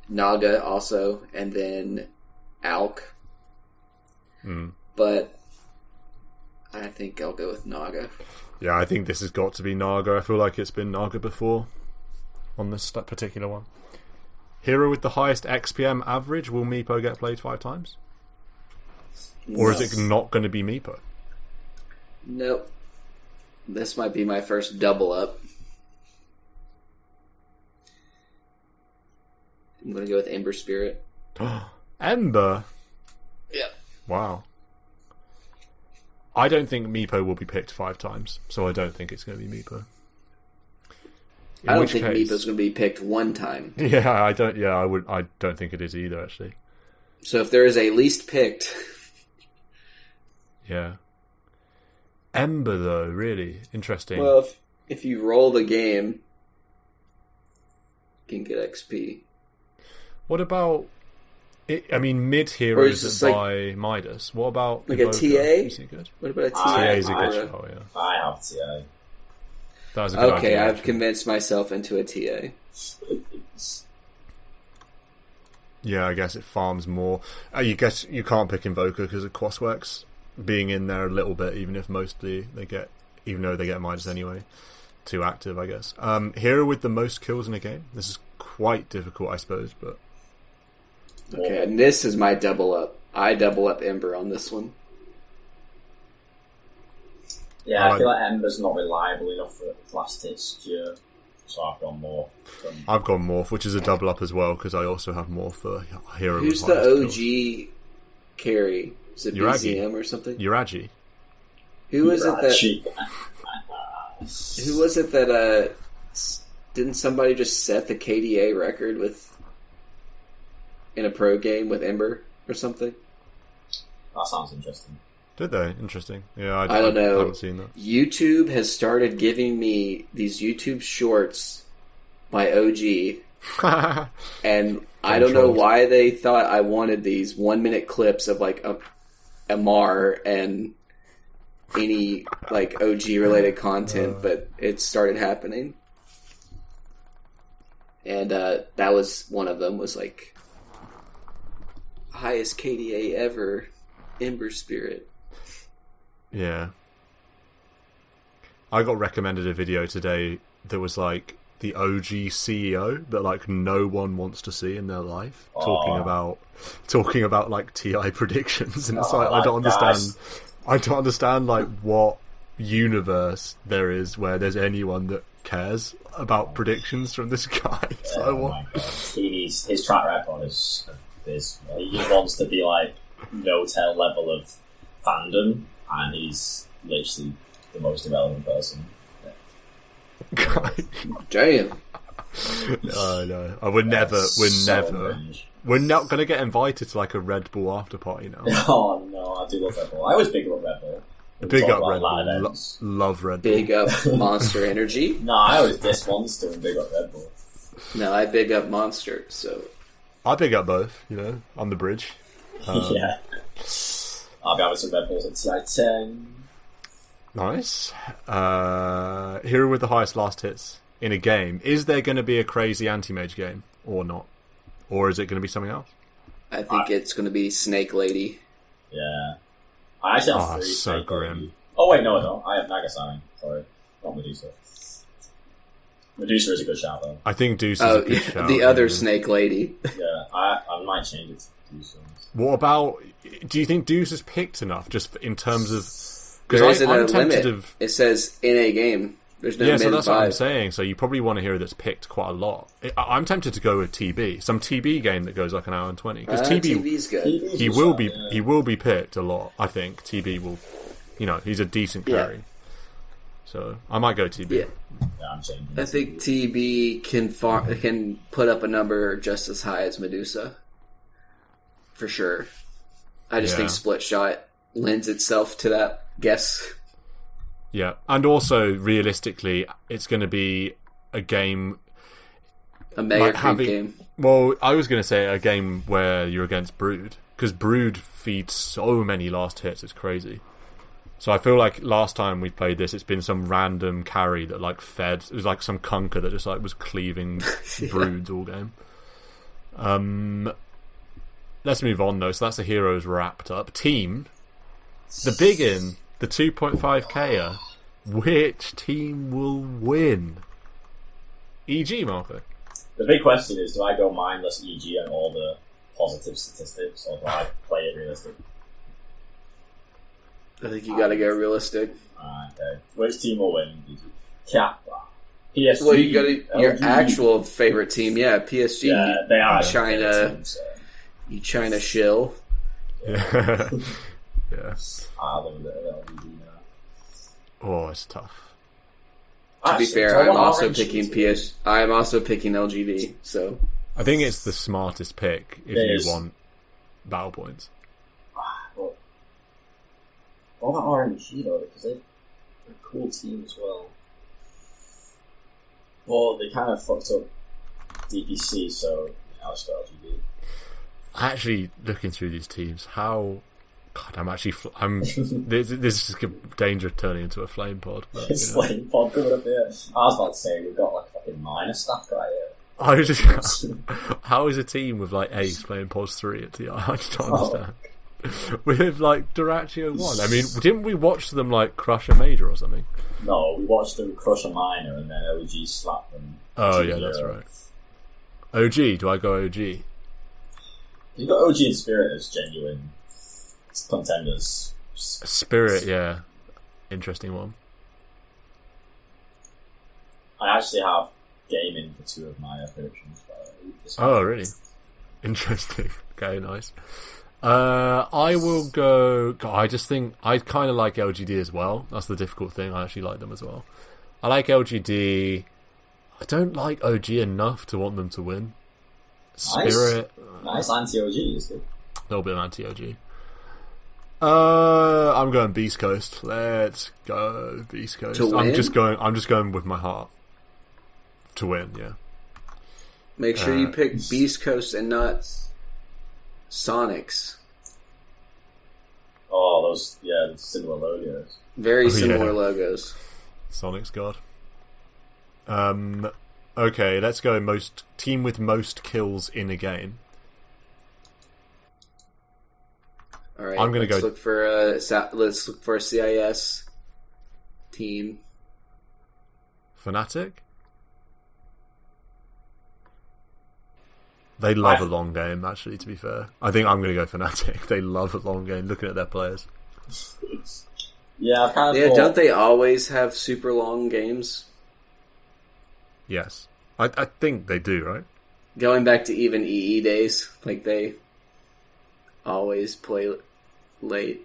Naga also, and then Alk. But I think I'll go with Naga. Yeah, I think this has got to be Naga. I feel like it's been Naga before on this particular one. Hero with the highest XPM average, will Meepo get played 5 times? Or is it not going to be Meepo? Nope. This might be my first double up. I'm going to go with Ember Spirit. Ember? Yeah. Wow. I don't think Meepo will be picked 5 times, so I don't think it's going to be Meepo. I don't think Meepo's going to be picked 1 time. Yeah, I don't. Yeah, I don't think it is either. Actually. So if there is a least picked, yeah. Ember though, really interesting. Well, if you roll the game, you can get XP. What about? I mean, mid heroes that buy Midas. What about like Evoker? a TA? Is he good? What about a TA? TA is a good show. Yeah, I have TA. That was a good idea, I've actually. convinced myself into a TA. Yeah, I guess it farms more. You guess you can't pick Invoker because of Quasworks being in there a little bit, even though they get Midas anyway. Too active, I guess. Hero with the most kills in a game. This is quite difficult, I suppose, but. Okay, and this is my double up. I double up Ember on this one. Yeah, I feel like Ember's not reliable enough for last hits year, so I've gone Morph. I've gone Morph, which is a double up as well, because I also have Morph for Hero. Who's the OG carry? Is it BCM or something? Uraji. Who is it that didn't somebody just set the KDA record in a pro game with Ember or something? That sounds interesting. Did they? Interesting. Yeah, I don't know. I haven't seen that. YouTube has started giving me these YouTube shorts by OG, and I don't know why they thought I wanted these 1-minute clips of like a Mar and any like OG related content, but it started happening, and that was one of them. Was like highest KDA ever, Ember Spirit. Yeah. I got recommended a video today that was like the OG CEO that like no one wants to see in their life, talking about like TI predictions, and it's like I don't understand like what universe there is where there's anyone that cares about predictions from this guy. His track record is abysmal. He just wants to be like no-tail level of fandom, and he's literally the most irrelevant person. Damn. No. We're not going to get invited to like a Red Bull after party now. Oh no, I do love Red Bull. I always big up Red Bull. Big up Red Bull. Love Red Bull. Big up Monster Energy. No, I always diss Monster and big up Red Bull. No, I big up Monster, so... I big up both, on the bridge. Yeah. I'll be having some Red Bulls at TI-10. Nice. Hero with the highest last hits in a game. Is there going to be a crazy anti-mage game or not? or is it going to be something else? I think it's going to be Snake Lady. Yeah. I actually have 3. So grim. Oh, wait, no, I don't. I have Nagasaki. Sorry. Not Medusa. Medusa is a good shout, though. I think Deuce is a good shout. The other Snake Lady. Yeah, I might change it to Deuce. What about... Do you think Deuce is picked enough, just in terms of... There isn't a limit. It says in a game. There's no so that's what I'm saying. So you probably want a hero that's picked quite a lot. I'm tempted to go with TB. Some TB game that goes like an hour and 20. Because TB's good. He will be picked a lot, I think. TB will... he's a decent carry. Yeah. So I might go TB. Yeah, I'm changing. I think TB can put up a number just as high as Medusa. For sure. I just think Split Shot lends itself to that guess. Yeah, and also realistically, it's going to be a game, a mega creep game. Well, I was going to say a game where you're against Brood, because Brood feeds so many last hits. It's crazy. So I feel like last time we played this, it's been some random carry that fed. It was like some Kunker that just was cleaving Broods all game. Let's move on though. So that's the heroes wrapped up. Team, the big in. The 2.5k, which team will win? EG, Marco? The big question is, do I go mindless EG on all the positive statistics, or do I play it realistic? I think you gotta go realistic. Okay. Which team will win? Kappa. PSG. Well, you gotta your actual favorite team, PSG. Yeah, they are. China. You China shill. Yeah. Yeah. I love a bit of LGD now. Oh, it's tough. To be fair, I'm also picking PS. I am also picking LGD. So I think it's the smartest pick if you want battle points. What about RNG though? Because they're a cool team as well. Well, they kind of fucked up DPC, so I'll just go LGD. Actually, looking through these teams, how. God, I'm. This is a danger of turning into a flame pod. But, flame pod coming up here. I was about to say we've got like fucking minus stack right here. I was just. How is a team with Ace playing pods 3 at TI? I just don't understand. With Duraccio 1. I mean, didn't we watch them crush a major or something? No, we watched them crush a minor and then OG slap them. Oh yeah, that's right. OG? Do I go OG? You've got OG and Spirit as genuine contenders. Spirit, yeah. Interesting one. I actually have gaming for 2 of my predictions. Oh, really? Interesting. Okay, nice. I will go... God, I just think... I kind of like LGD as well. That's the difficult thing. I actually like them as well. I like LGD. I don't like OG enough to want them to win. Spirit... Nice anti-OG, is it? A little bit of anti-OG. I'm going Beast Coast. Let's go Beast Coast. I'm just going with my heart to win. Yeah. Make sure you pick Beast Coast and not Sonics. Oh, those similar logos. Very similar logos. Sonic's God. Okay, let's go team with most kills in a game. All right, I'm gonna go. Let's look for a CIS team. Fnatic. They love a long game. Actually, to be fair, I think I'm gonna go Fnatic. They love a long game. Looking at their players. Yeah, I kind of. Don't they always have super long games? Yes, I think they do. Right. Going back to even EE days, they always play late.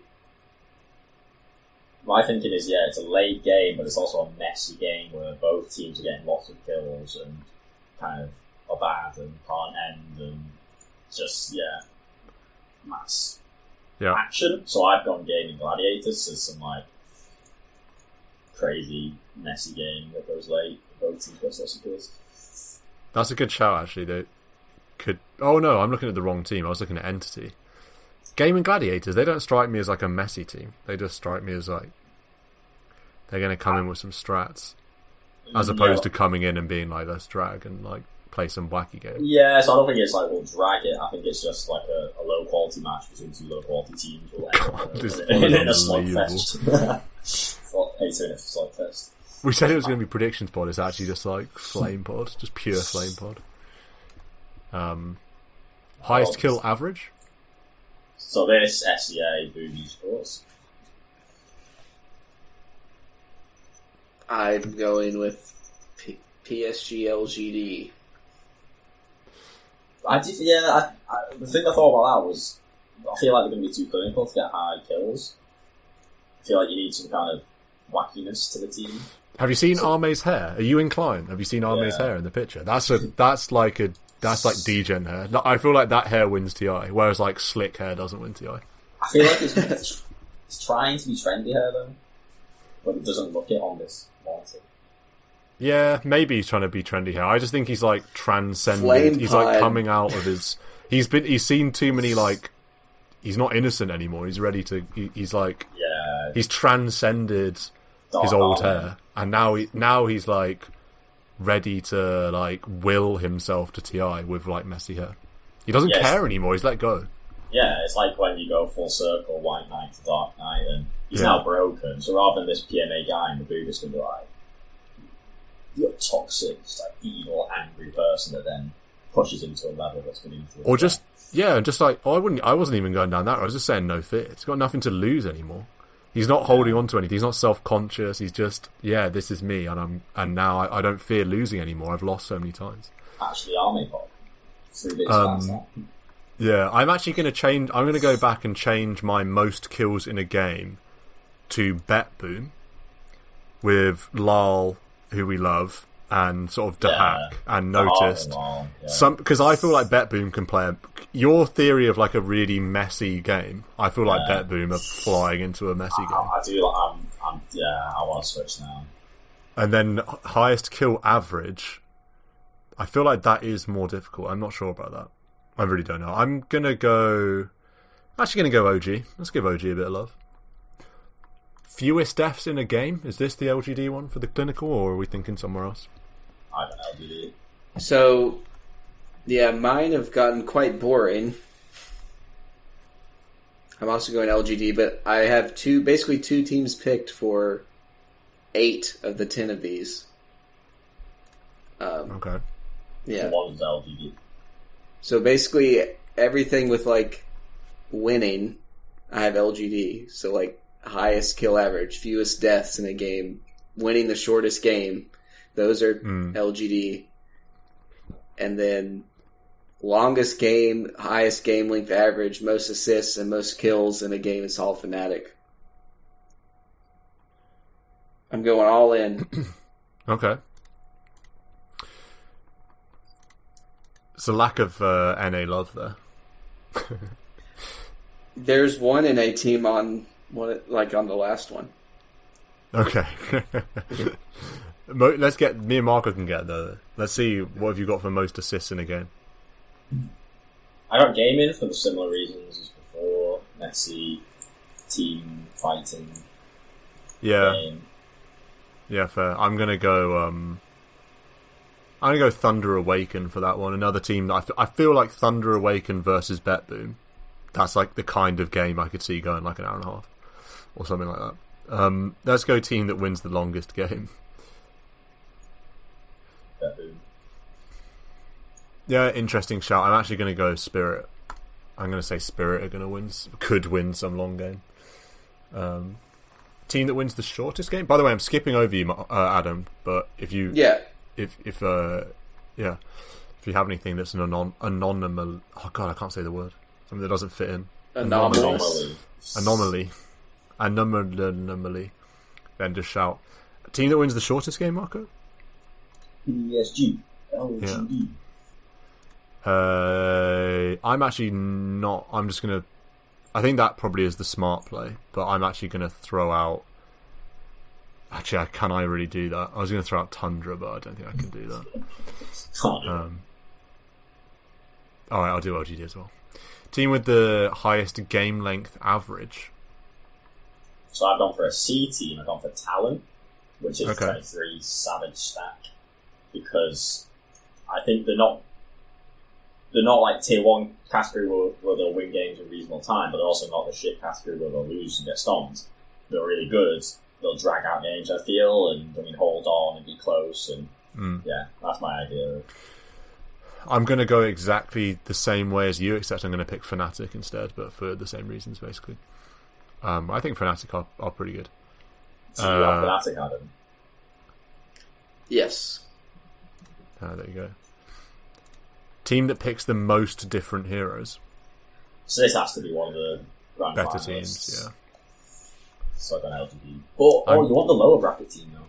My thinking is, it's a late game, but it's also a messy game where both teams are getting lots of kills and kind of are bad and can't end and just, mass action. So I've gone Gaming Gladiators as some, crazy, messy game that goes late. Both teams got lots of kills. That's a good shout, actually. They could... Oh, no, I'm looking at the wrong team. I was looking at Entity. Gaming Gladiators, they don't strike me as a messy team. They just strike me as they're going to come in with some strats, as opposed to coming in and being let's drag and play some wacky game. Yeah, so I don't think it's like we'll drag it. I think it's just like a low quality match between two low quality teams. We'll end up in a slugfest. Slugfest. We said it was going to be predictions pod. It's actually just like flame pod, just pure flame pod. Highest kill average. So this SCA Boogie Sports. I'm going with PSG LGD. The thing I thought about that was, I feel like they're going to be too clinical to get high kills. I feel like you need some kind of wackiness to the team. Have you seen Arme's hair? Are you inclined? Have you seen Arme's hair in the picture? That's like degen hair. I feel like that hair wins TI, whereas like slick hair doesn't win TI. I feel like it's trying to be trendy hair though, but it doesn't look it on this monitor. Yeah, maybe he's trying to be trendy hair. I just think he's like transcended. He's like coming out of his. He's seen too many like. He's not innocent anymore. He's ready to. He's like. Yeah. He's transcended his old hair, and now he's like ready to like will himself to TI with like messy hair. He doesn't care anymore. He's let go. Yeah, it's like when you go full circle, White Knight to Dark Knight, and he's now broken. So rather than this PMA guy in the booth, it's going to be like, you're toxic, just like evil, angry person that then pushes him to a level that's going to influence. Or just like I wasn't even going down that road. I was just saying no fear. He's got nothing to lose anymore. He's not holding on to anything. He's not self-conscious. He's just, this is me, and now I don't fear losing anymore. I've lost so many times. Actually, Army Pop. Through this yeah, I'm actually going to change. I'm going to go back and change my most kills in a game to Bet Boom with Lal, who we love, and sort of Dahak and Noticed. Because I feel like Bet Boom can play your theory of like a really messy game. I feel like Bet Boom are flying into a messy game. I do. I want to switch now. And then highest kill average. I feel like that is more difficult. I'm not sure about that. I really don't know. I'm going to go... Actually going to go OG. Let's give OG a bit of love. Fewest deaths in a game. Is this the LGD one for the clinical, or are we thinking somewhere else? I don't know, LGD. So, yeah, mine have gotten quite boring. I'm also going LGD, but I have basically two teams picked for 8 of the 10 of these. Okay. Yeah. What was LGD? So basically, everything with like winning, I have LGD. So like highest kill average, fewest deaths in a game, winning the shortest game, those are LGD. And then longest game, highest game length average, most assists and most kills in a game is all Fnatic. I'm going all in. Okay. It's a lack of NA love there. There's one NA team on the last one. Okay. Let's get me and Marco can get there. Let's see what have you got for most assists in a game. I got gaming for the similar reasons as before. Messy, team fighting. Yeah. Game. Yeah, fair. I'm gonna go Thunder Awaken for that one. Another team that I feel like Thunder Awaken versus Bet Boom. That's like the kind of game I could see going like an hour and a half or something like that. Let's go team that wins the longest game. Bet Boom. Yeah, interesting shout. I'm actually going to go Spirit. I'm going to say Spirit could win some long game. Team that wins the shortest game. By the way, I'm skipping over you, Adam. But if you if you have anything that's an anomaly, oh god, I can't say the word. Something that doesn't fit in. Anomaly. Then just shout. Team that wins the shortest game, Marco. PSG. LGD. Yeah. I'm actually not. I'm just gonna. I think that probably is the smart play, but I'm actually gonna throw out. Actually, can I really do that? I was going to throw out Tundra, but I don't think I can do that. Alright, I'll do LGD as well. Team with the highest game length average. So I've gone for a C team. I've gone for Talent, which is 23 Savage stack. Because I think they're not like tier 1 category where they'll win games in reasonable time, but they're also not the shit category where they'll lose and get stomped. They're really good. They'll drag out games, I feel, and hold on and be close, and yeah, that's my idea. I'm going to go exactly the same way as you, except I'm going to pick Fnatic instead, but for the same reasons, basically. I think Fnatic are pretty good. So you have Fnatic, Adam? Yes. There you go. Team that picks the most different heroes. So this has to be one of the grand better finalists. Teams, yeah. So I don't know LGD. You want the lower bracket team though?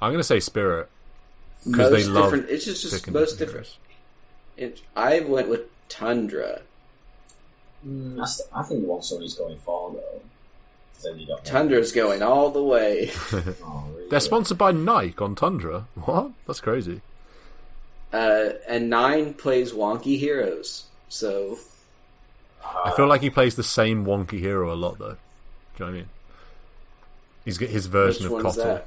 I'm going to say Spirit. Because they love it's just most different. I went with Tundra. I think one Sony's going far though. Tundra's going all the way. Really? They're sponsored by Nike on Tundra. What? That's crazy. And 9 plays wonky heroes. So I feel like he plays the same wonky hero a lot though. Do you know what I mean? He's got his version of Kotl.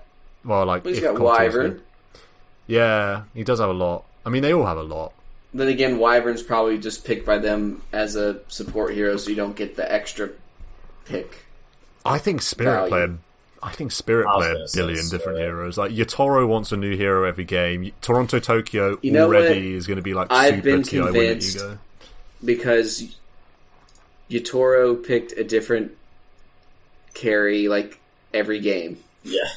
Well, like he's got Wyvern. Yeah, he does have a lot. I mean, they all have a lot. Then again, Wyvern's probably just picked by them as a support hero, so you don't get the extra pick. I think Spirit play a billion different heroes. Like Yatoro wants a new hero every game. Toronto Tokyo already is going to be like I've super been TI convinced Ego. Because Yatoro picked a different carry like every game. Yeah,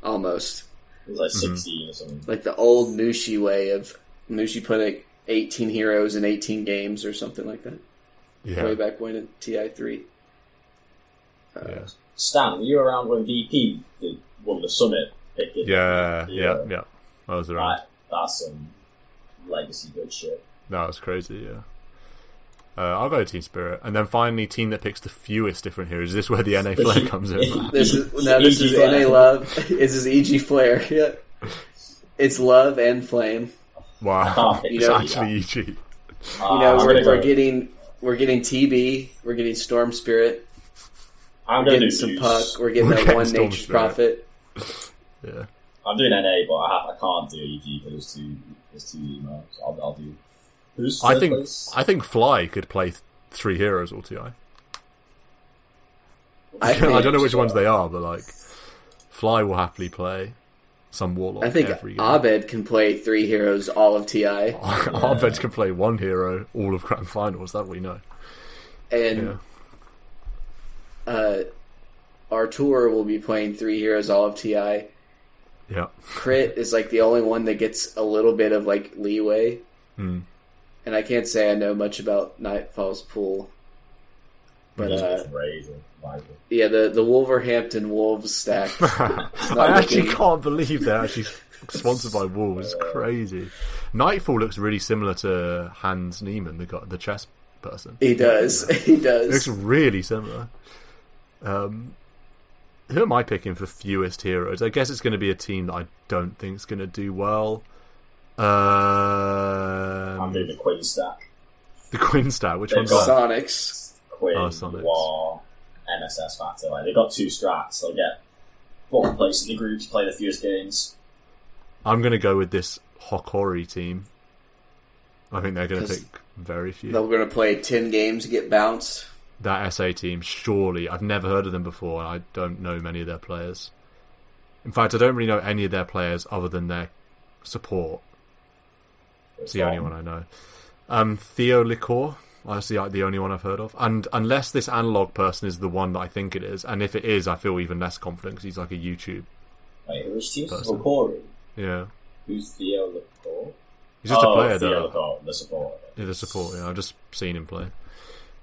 almost. It was like 16 or something. Like the old Nushi way of Nushi putting 18 heroes in 18 games or something like that. Yeah. Way back when in TI3. Yeah. Stan, were you around when VP won the Summit? Yeah. I was around. That's some legacy good shit. That was crazy, yeah. I'll go Team Spirit. And then finally, team that picks the fewest different heroes. Is this where the NA Flare comes in? This is NA Love. This is EG Flare. Yeah. It's Love and Flame. Wow. It's actually EG. We're getting TB. We're getting Storm Spirit. I'm getting some Puck. We're getting that one Nature's Prophet. Yeah. I'm doing NA, but I can't do EG because it's too emo. So I'll do. I think Fly could play 3 heroes all TI. I don't know which ones they are, but like Fly will happily play some Warlock. I think every game. Abed can play 3 heroes all of TI. Abed can play 1 hero all of Grand Finals. That we know. And Artur will be playing 3 heroes all of TI. Yeah. Crit is like the only one that gets a little bit of like leeway. And I can't say I know much about Nightfall's pool. But yeah, the Wolverhampton Wolves stack. I actually can't believe they're actually sponsored by Wolves. It's crazy. Nightfall looks really similar to Hans Niemann, the chess person. He does. He does. It looks really similar. Who am I picking for fewest heroes? I guess it's going to be a team that I don't think is going to do well. I'm doing the Quinn stack. The Quinn stack? Which one's that? Sonics. Quinn, War, MSS Factor. Like, they've got 2 strats. They'll get 1 place in the groups, play the fewest games. I'm going to go with this Hokori team. I think they're going to pick very few. They're going to play 10 games to get bounced. That SA team, surely. I've never heard of them before, and I don't know many of their players. In fact, I don't really know any of their players other than their support. It's the only one I know. Theo Licor, that's the only one I've heard of. And unless this analog person is the one that I think it is, and if it is, I feel even less confident because he's like a YouTube Wait, who's Licor? Yeah. Who's Theo Licor? He's just a player, Theo Licor, the support. Yeah, the support, yeah. I've just seen him play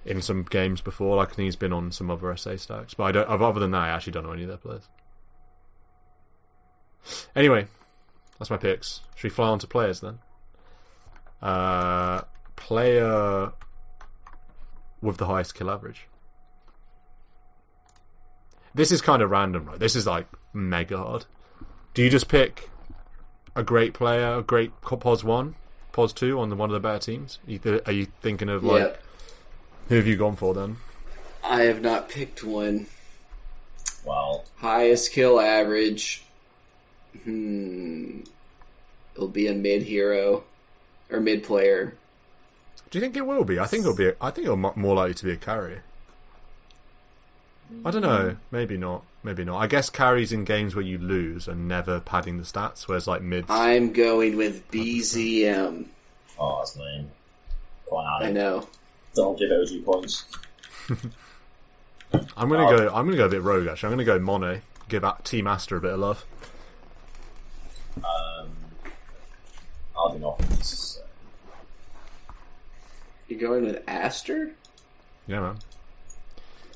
in some games before. Like, I think he's been on some other SA stacks. But other than that, I actually don't know any of their players. Anyway, that's my picks. Should we fly on to players then? Player with the highest kill average. This is kind of random, right? This is like mega hard. Do you just pick a great player, a great POS 1, POS 2 on one of the better teams? Are you thinking of like who have you gone for then? I have not picked one. Well, highest kill average. it'll be a mid hero or mid player. Do you think it will be? I think it'll more likely to be a carry. I don't know. Maybe not. Maybe not. I guess carries in games where you lose and never padding the stats, whereas like mids. I'm going with BZM. Oh, that's lame. Go on, I know. Don't give OG points. I'm gonna go a bit rogue actually. I'm gonna go Monet. Give Team Aster a bit of love. I'll do nothing. You're going with Aster? Yeah, man.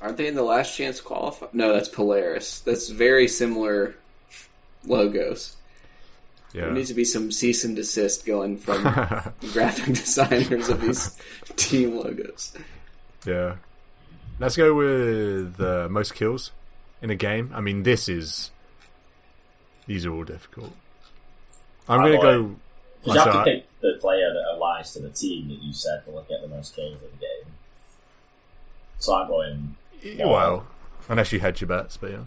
Aren't they in the last chance qualify? No, that's Polaris. That's very similar logos. Yeah. There needs to be some cease and desist going from graphic designers of these team logos. Yeah. Let's go with most kills in a game. I mean, these are all difficult. I'm going to go... You have to pick the player that aligns to the team that you said will get the most kills in the game. So I'm going... Well, unless you hedge your bets, but yeah.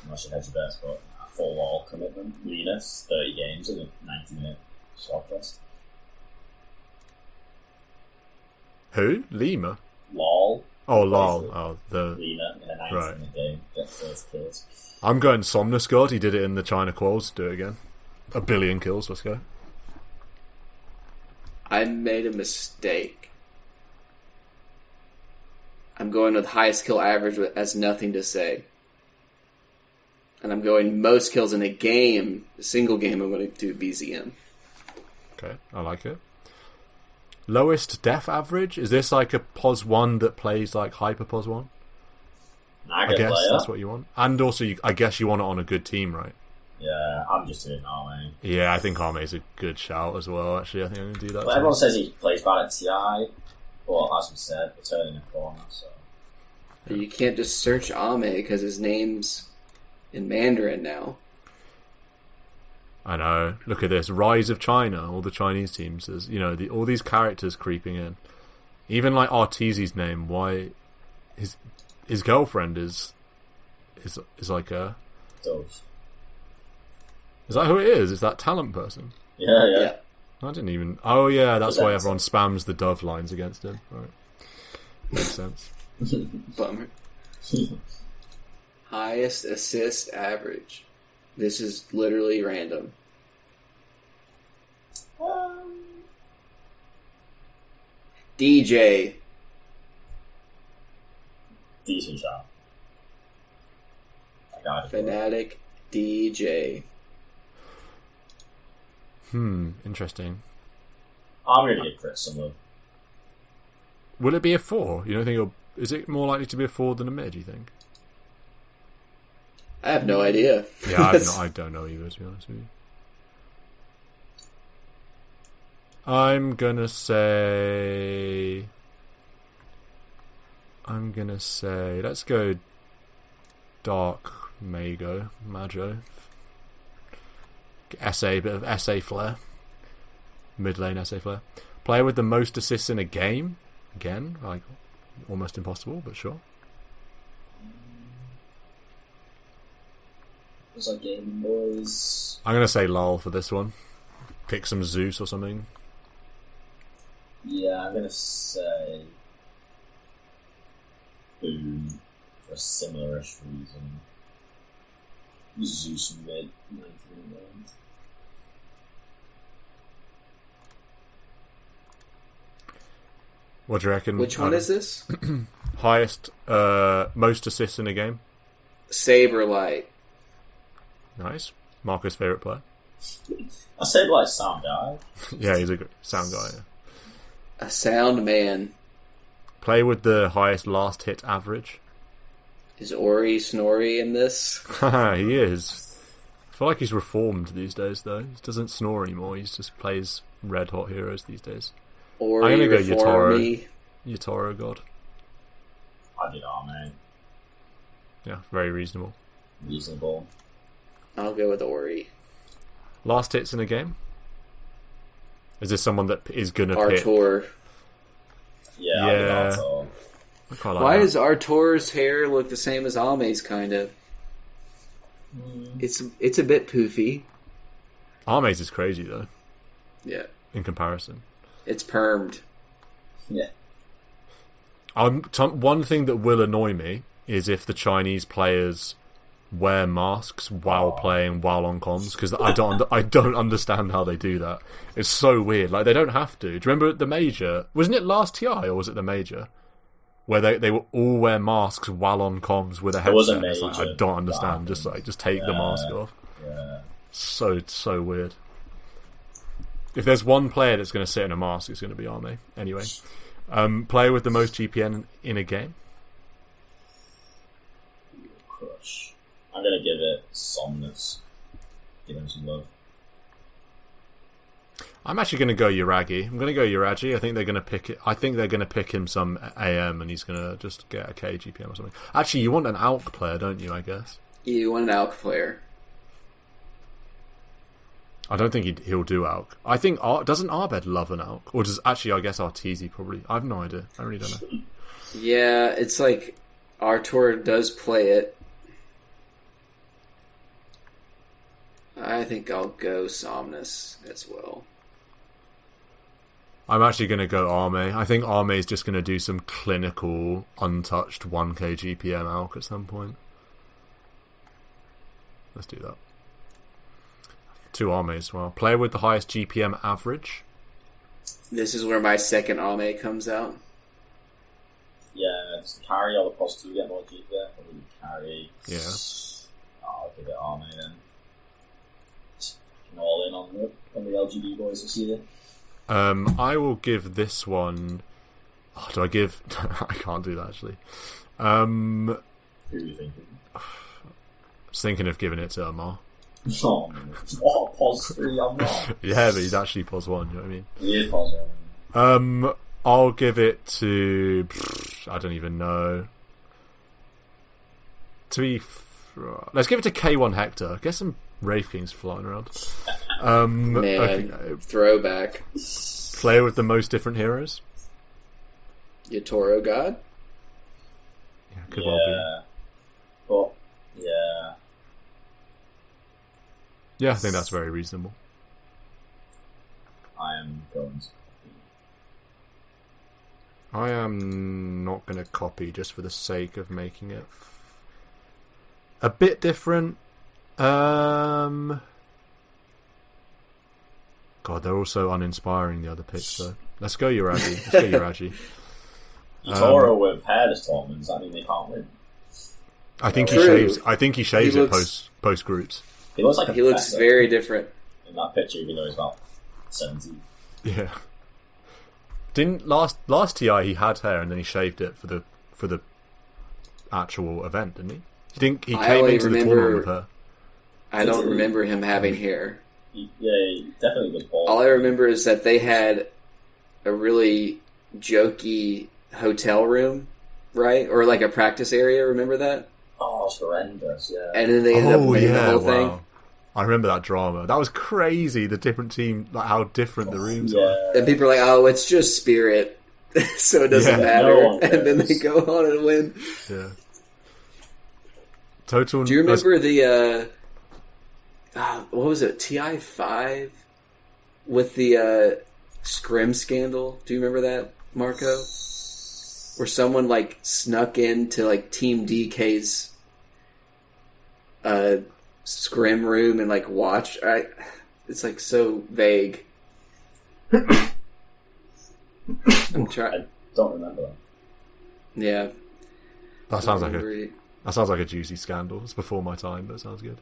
Unless you hedge your bets, but a full wall commitment. Linus, 30 games in a 90-minute swap test. Who? Lima? LOL. Oh, LOL. Oh, the... Lima in a 90-minute game gets 30 kills. I'm going Somnus God. He did it in the China quals. Do it again. 1 billion kills. Let's go. I made a mistake. I'm going with highest kill average as nothing to say. And I'm going most kills in a game, a single game, I'm going to do BZM. Okay, I like it. Lowest death average? Is this like a POS 1 that plays like Hyper POS 1? I guess that's what you want. And also, I guess you want it on a good team, right? Yeah, I'm just doing Arme. Yeah, I think Arme is a good shout as well, actually. I think I'm going to do that. Well, everyone says he plays bad at TI, but as we said, we're turning a corner, so... You can't just search Ame because his name's in Mandarin now. I know. Look at this. Rise of China. All the Chinese teams. There's, all these characters creeping in. Even like Arteezy's name. Why... His girlfriend is like a... Dove. Is that who it is? Is that talent person? Yeah. I didn't even... Oh, yeah, that's why everyone spams the Dove lines against him. Right. Makes sense. Bummer. Highest assist average. This is literally random. DJ. Decent shot. I got it. Fnatic DJ. Interesting. I'm going to get Chris some love. Will it be a 4? You don't think is it more likely to be a 4 than a mid, you think? I have no idea. Yeah, I don't know either, to be honest with you. I'm gonna say, let's go Dark Mago. Bit of SA flair. Mid lane SA flair. Player with the most assists in a game. Again, like, almost impossible, but sure. It's like Game Boys. I'm going to say LOL for this one. Pick some Zeus or something. Yeah, I'm going to say Boom for a similar-ish reason. Zeus mid 19 round. What do you reckon? Which one is this? Highest, most assists in a game? Saberlight. Nice. Marco's favourite player. I Saberlight's sound guy. Yeah, he's a good sound guy. Yeah. A sound man. Play with the highest last hit average. Is Ori Snorri in this? He is. I feel like he's reformed these days, though. He doesn't snore anymore. He just plays red hot heroes these days. Ori, I'm going to go Yatoro. Yatoro God. I did Arme. Yeah, very reasonable. Reasonable. I'll go with Ori. Last hits in a game? Is this someone that is going to pick? Artur. Yeah. I quite like Why that. does Artur's hair look the same as Ame's, kind of? It's a bit poofy. Arme's is crazy, though. Yeah. In comparison. It's permed. Yeah. One thing that will annoy me is if the Chinese players wear masks while playing while on comms, because I don't understand how they do that. It's so weird. Like, they don't have to. Do you remember at the major? Wasn't it last TI or was it the major? Where they will all wear masks while on comms with a headset. It was a major. It's like, I don't understand. Just take the mask off. Yeah. So weird. If there's one player that's going to sit in a mask, it's going to be Arme. Anyway, player with the most GPN in a game. Crush. I'm going to give it Somnus. Give him some love. I'm actually going to go Yuragi. I'm going to go Yuragi. I think they're going to pick it. I think they're going to pick him some AM, and he's going to just get a K GPM or something. Actually, you want an ALK player, don't you? I guess you want an ALK player. I don't think he'll do ALK. I think doesn't Arbed love an ALK, or does actually? I guess Arteezy probably. I have no idea. I really don't know. Yeah, it's like Artur does play it. I think I'll go Somnus as well. I'm actually going to go Arme. I think Arme is just going to do some clinical, untouched 1k GPM ALK at some point. Let's do that. 2 Arme as well. Player with the highest GPM average. This is where my second Arme comes out. Yeah, just carry all the plus 2, get more GPM. Carry. Yeah. I'll give it Arme then. All in on the LGD boys this year. I will give this one. Oh, do I give? I can't do that actually. Who are you thinking? I was thinking of giving it to Amar. Oh, what? Pos 3 Amar? Yeah, but he's actually pos 1. You know what I mean? He is pos 1. I'll give it to. I don't even know. Let's give it to K1 Hector. Get some Wraith Kings flying around. Man, okay. Throwback. Player with the most different heroes. Yatoro God. Yeah, could well be. But yeah. Yeah, I think that's very reasonable. I am going to. I am not going to copy just for the sake of making it a bit different. God, they're all so uninspiring, the other picks, though. Let's go Yuragi. Yatoro with hairless tournament, does that mean they can't win? I think he shaves it post groups. He looks like he looks very different in that picture, even though he's about 17. Yeah. Didn't last TI he had hair and then he shaved it for the actual event, didn't he? He came into the tournament with hair. I don't remember him having hair. He definitely was bald. All I remember is that they had a really jokey hotel room, right? Or like a practice area, remember that? Oh, it's horrendous, yeah. And then they ended up winning the whole thing. I remember that drama. That was crazy, the different team, like how different the rooms are. And people are like, oh, it's just Spirit, so it doesn't matter. And then they go on and win. Yeah. Total. Do you remember the what was it, TI5 with the Scrim scandal? Do you remember that, Marco? Where someone like snuck into like Team DK's Scrim room and like watched. It's like so vague. I don't remember that. Yeah, that sounds like a juicy scandal. It's before my time, but it sounds good.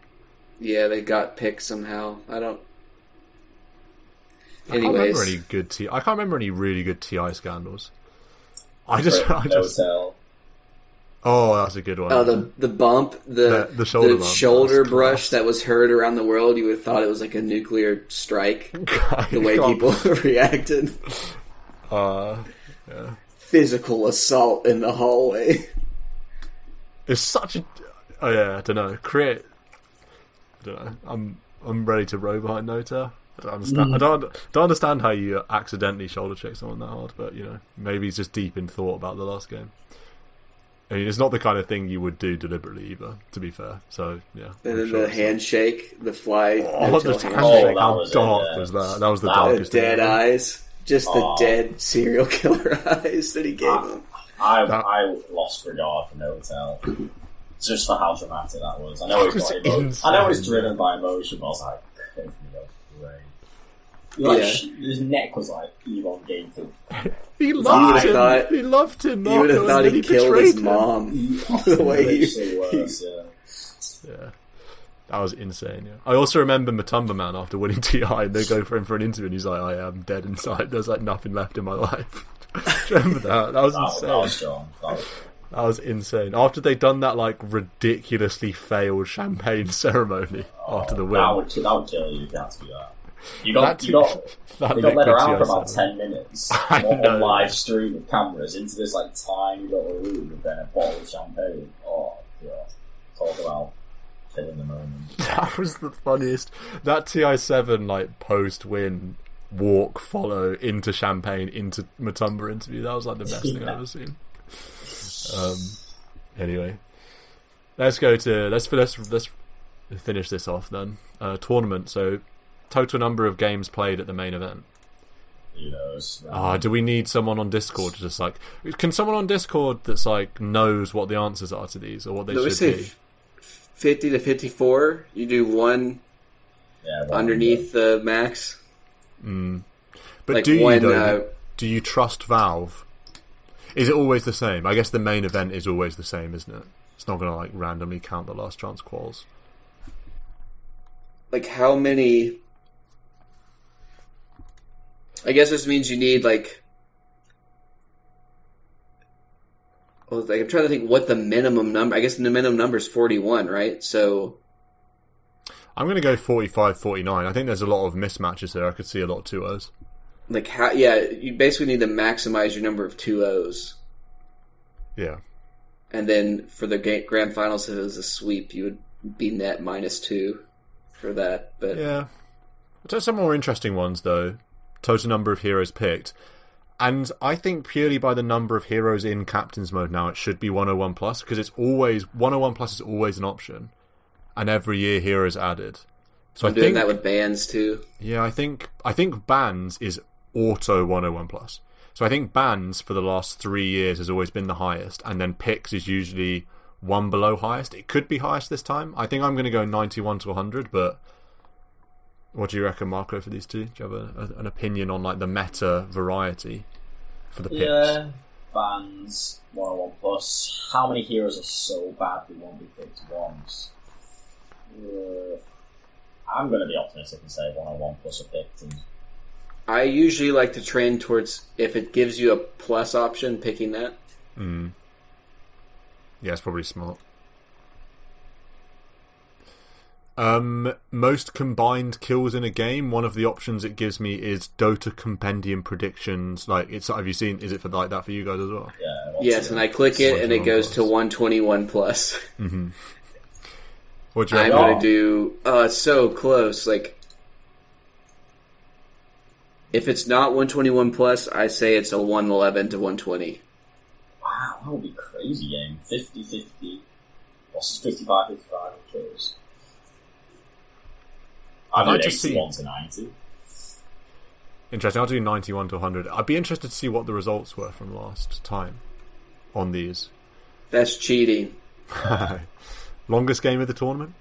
Yeah, they got picked somehow. I can't remember any really good TI scandals. Oh, that's a good one. Oh, the bump, the shoulder brush that was heard around the world. You would have thought it was like a nuclear strike. The way people reacted. Yeah. Physical assault in the hallway. It's such a. Oh yeah, I don't know. I don't know. I'm ready to row behind Nota. I don't understand. I don't understand how you accidentally shoulder check someone that hard, but you know, maybe he's just deep in thought about the last game. I mean, it's not the kind of thing you would do deliberately either, to be fair. So, yeah. And then the handshake, the fly. Handshake, how dark was that? That was the darkest thing. The dead eyes. Just the dead serial killer eyes that he gave him. I lost regard for No Hotel. Just for how dramatic that was. I know it's driven by emotion, but I was like, great. His neck was like elongated. He loved him. He loved him. You would have thought he killed his mom. The way yeah. That was insane. Yeah. I also remember Matumba Man after winning TI, and they go for him for an interview, and he's like, "I am dead inside. There's like nothing left in my life." Remember that? That was insane. That was strong. That was insane. After they'd done that like ridiculously failed champagne ceremony after the win, that would kill you if you had to do that. You got let around for about 10 minutes on live stream with cameras into this like tiny little room with then a bottle of champagne. Oh god, talk about killing the moment. That was the funniest. That TI7 like post-win walk follow into champagne into Matumba interview. That was like the best thing I've ever seen. Anyway, let's finish this off then. Tournament. So, total number of games played at the main event. Who knows? Do we need someone on Discord to just like? Can someone on Discord that's like knows what the answers are to these or what they should be? 50 to 54. You do one underneath the max. But like do you trust Valve? Is it always the same? I guess the main event is always the same, isn't it? It's not going to like randomly count the last chance quals. Like how many? I guess this means you need like. Well, like I'm trying to think what the minimum number. I guess the minimum number is 41, right? So. I'm going to go 45, 49. I think there's a lot of mismatches there. I could see a lot of 2-0s. Like how? Yeah, you basically need to maximize your number of 2-0s. Yeah. And then for the grand finals, if it was a sweep, you would be net -2 for that. But yeah, there's some more interesting ones though. Total number of heroes picked, and I think purely by the number of heroes in captain's mode now, it should be 101 plus because it's always 101 plus is always an option, and every year heroes added. So I'm doing that with bans too. Yeah, I think bans is auto 101 plus. So I think bans for the last 3 years has always been the highest, and then picks is usually one below highest. It could be highest this time. I think I'm going to go 91 to 100, but what do you reckon, Marco, for these two? Do you have an opinion on like the meta variety for the picks? Yeah, bans 101 plus. How many heroes are so bad they won't be picked once? I'm going to be optimistic and say 101 plus are picked. And I usually like to train towards if it gives you a plus option, picking that. Yeah, it's probably smart. Most combined kills in a game. One of the options it gives me is Dota compendium predictions. Like, have you seen? Is it for like that for you guys as well? Yeah. Yes, and I click it and it goes to 121 plus. Mm-hmm. What do you? I'm going to do. It's so close. Like. If it's not 121 plus, I say it's a 111 to 120. Wow, that would be crazy game. 50-50. What's 55-55 kills? I'd do 81 to 90. Interesting. I'll do 91 to 100. I'd be interested to see what the results were from last time on these. That's cheating. Longest game of the tournament?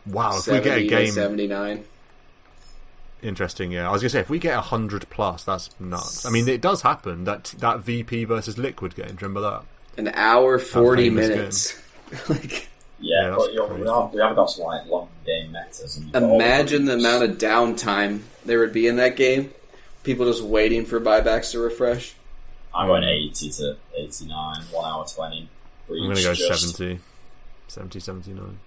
Wow, if we get a game... 79. Interesting, yeah. I was going to say, if we get 100 plus, that's nuts. I mean, it does happen, that VP versus Liquid game. Do you remember that? An hour, 40 minutes. Yeah, but we have got some like long game metas. Imagine the amount of downtime there would be in that game. People just waiting for buybacks to refresh. I'm going 80 to 89, 1 hour 20. I'm going to go 70, 79.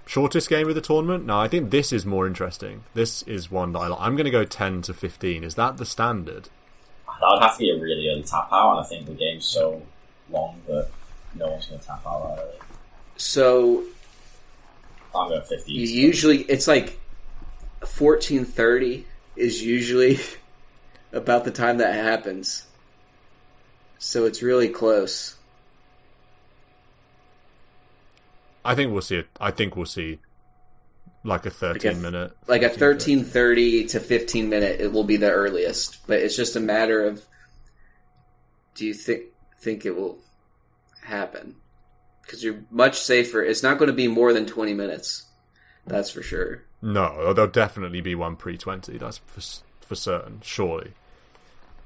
Shortest game of the tournament? No, I think this is more interesting. This is one that I'm going to go 10 to 15. Is that the standard? That would have to be a really early tap out, and I think the game's so long that no one's going to tap out early. So, I'm going 15. Usually, it's like 14:30 is usually about the time that happens. So it's really close. I think we'll see it. I think we'll see like a 13-minute, like a 13:30 to 15-minute. It will be the earliest, but it's just a matter of, do you think it will happen? Because you're much safer. It's not going to be more than 20 minutes. That's for sure. No, there'll definitely be one pre-20. That's for certain. Surely.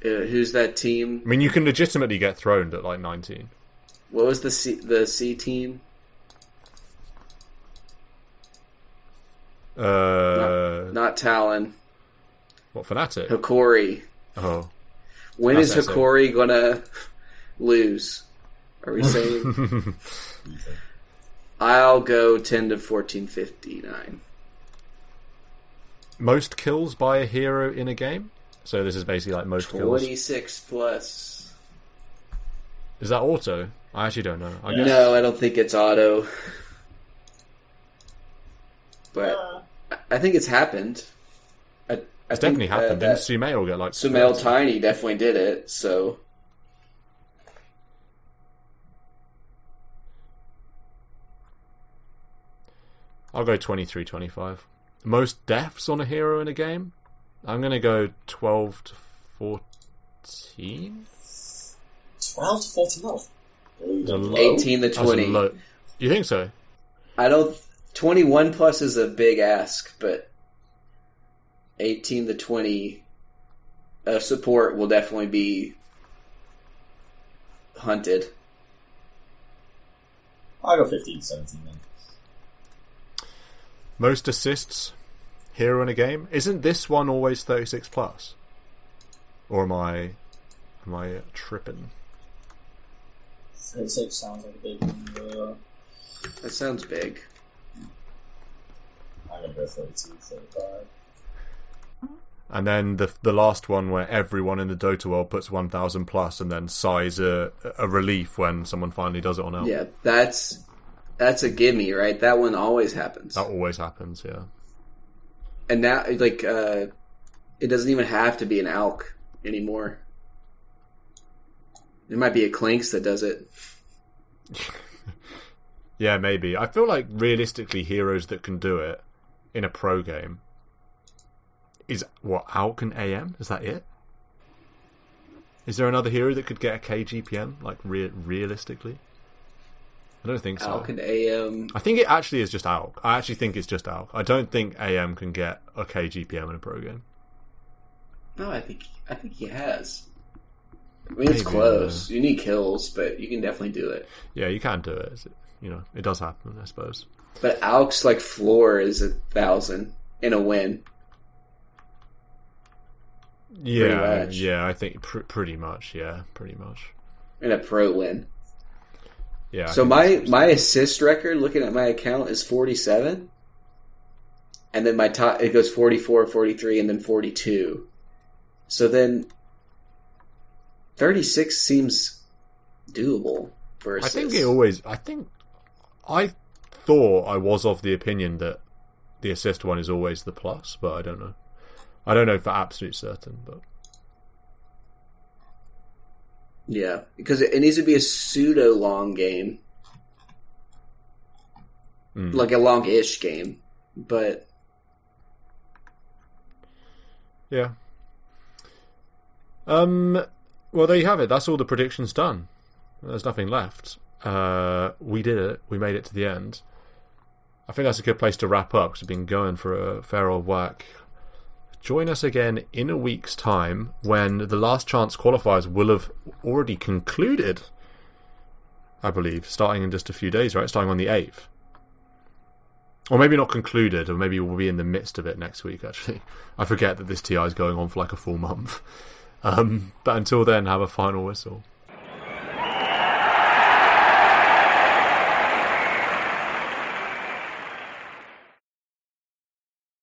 Who's that team? I mean, you can legitimately get throned at like 19. What was the C team? Not Talon. What, Fnatic? Hikori. Oh. When is Hikori gonna lose? Are we saying? I'll go 10 to 14:59. Most kills by a hero in a game? So this is basically like most 26 kills. Plus. Is that auto? I actually don't know. No, I don't think it's auto. But I think it's happened. It's definitely happened. Didn't Sumail get like... Sumail Tiny definitely did it, so... I'll go 23-25. Most deaths on a hero in a game? I'm going to go 12 to 14? 12 to 14? 18 to 20. You think so? I don't... 21 plus is a big ask, but 18 to 20 support will definitely be hunted. I'll go 15 to 17 then. Most assists hero in a game? Isn't this one always 36 plus? Or am I tripping? 36 sounds like a big number. That sounds big. I'm going to go 32, 35. And then the last one where everyone in the Dota world puts 1,000 plus and then sighs a relief when someone finally does it on Elk. Yeah, that's a gimme, right? That one always happens. That always happens, yeah. And now, like, it doesn't even have to be an Alk anymore. It might be a Clinks that does it. Yeah, maybe. I feel like realistically heroes that can do it in a pro game is what, Alk and AM? Is that it? Is there another hero that could get a KGPM, like realistically? I don't think so. Alk and AM. I think it actually is just Alk. I actually think it's just Alk. I don't think AM can get a KGPM in a pro game. No, I think he has. I mean, it's close. You need kills, but you can definitely do it. Yeah, you can do it. You know, it does happen, I suppose. But Alk's like floor is 1,000 in a win. Yeah, yeah, I think pretty much. Yeah, pretty much. In a pro win. Yeah. So my assist record, looking at my account, is 47. And then my top, it goes 44, 43, and then 42. So then 36 seems doable for assists. I thought I was of the opinion that the assist one is always the plus, but I don't know. I don't know for absolute certain, but... Yeah, because it needs to be a pseudo-long game. Like a long-ish game, but... Yeah. Well, there you have it. That's all the predictions done. There's nothing left. We did it. We made it to the end. I think that's a good place to wrap up, because we've been going for a fair old whack. Join us again in a week's time when the last chance qualifiers will have already concluded, I believe, starting in just a few days, right? Starting on the 8th. Or maybe not concluded, or maybe we'll be in the midst of it next week, actually. I forget that this TI is going on for like a full month. But until then, have a final whistle.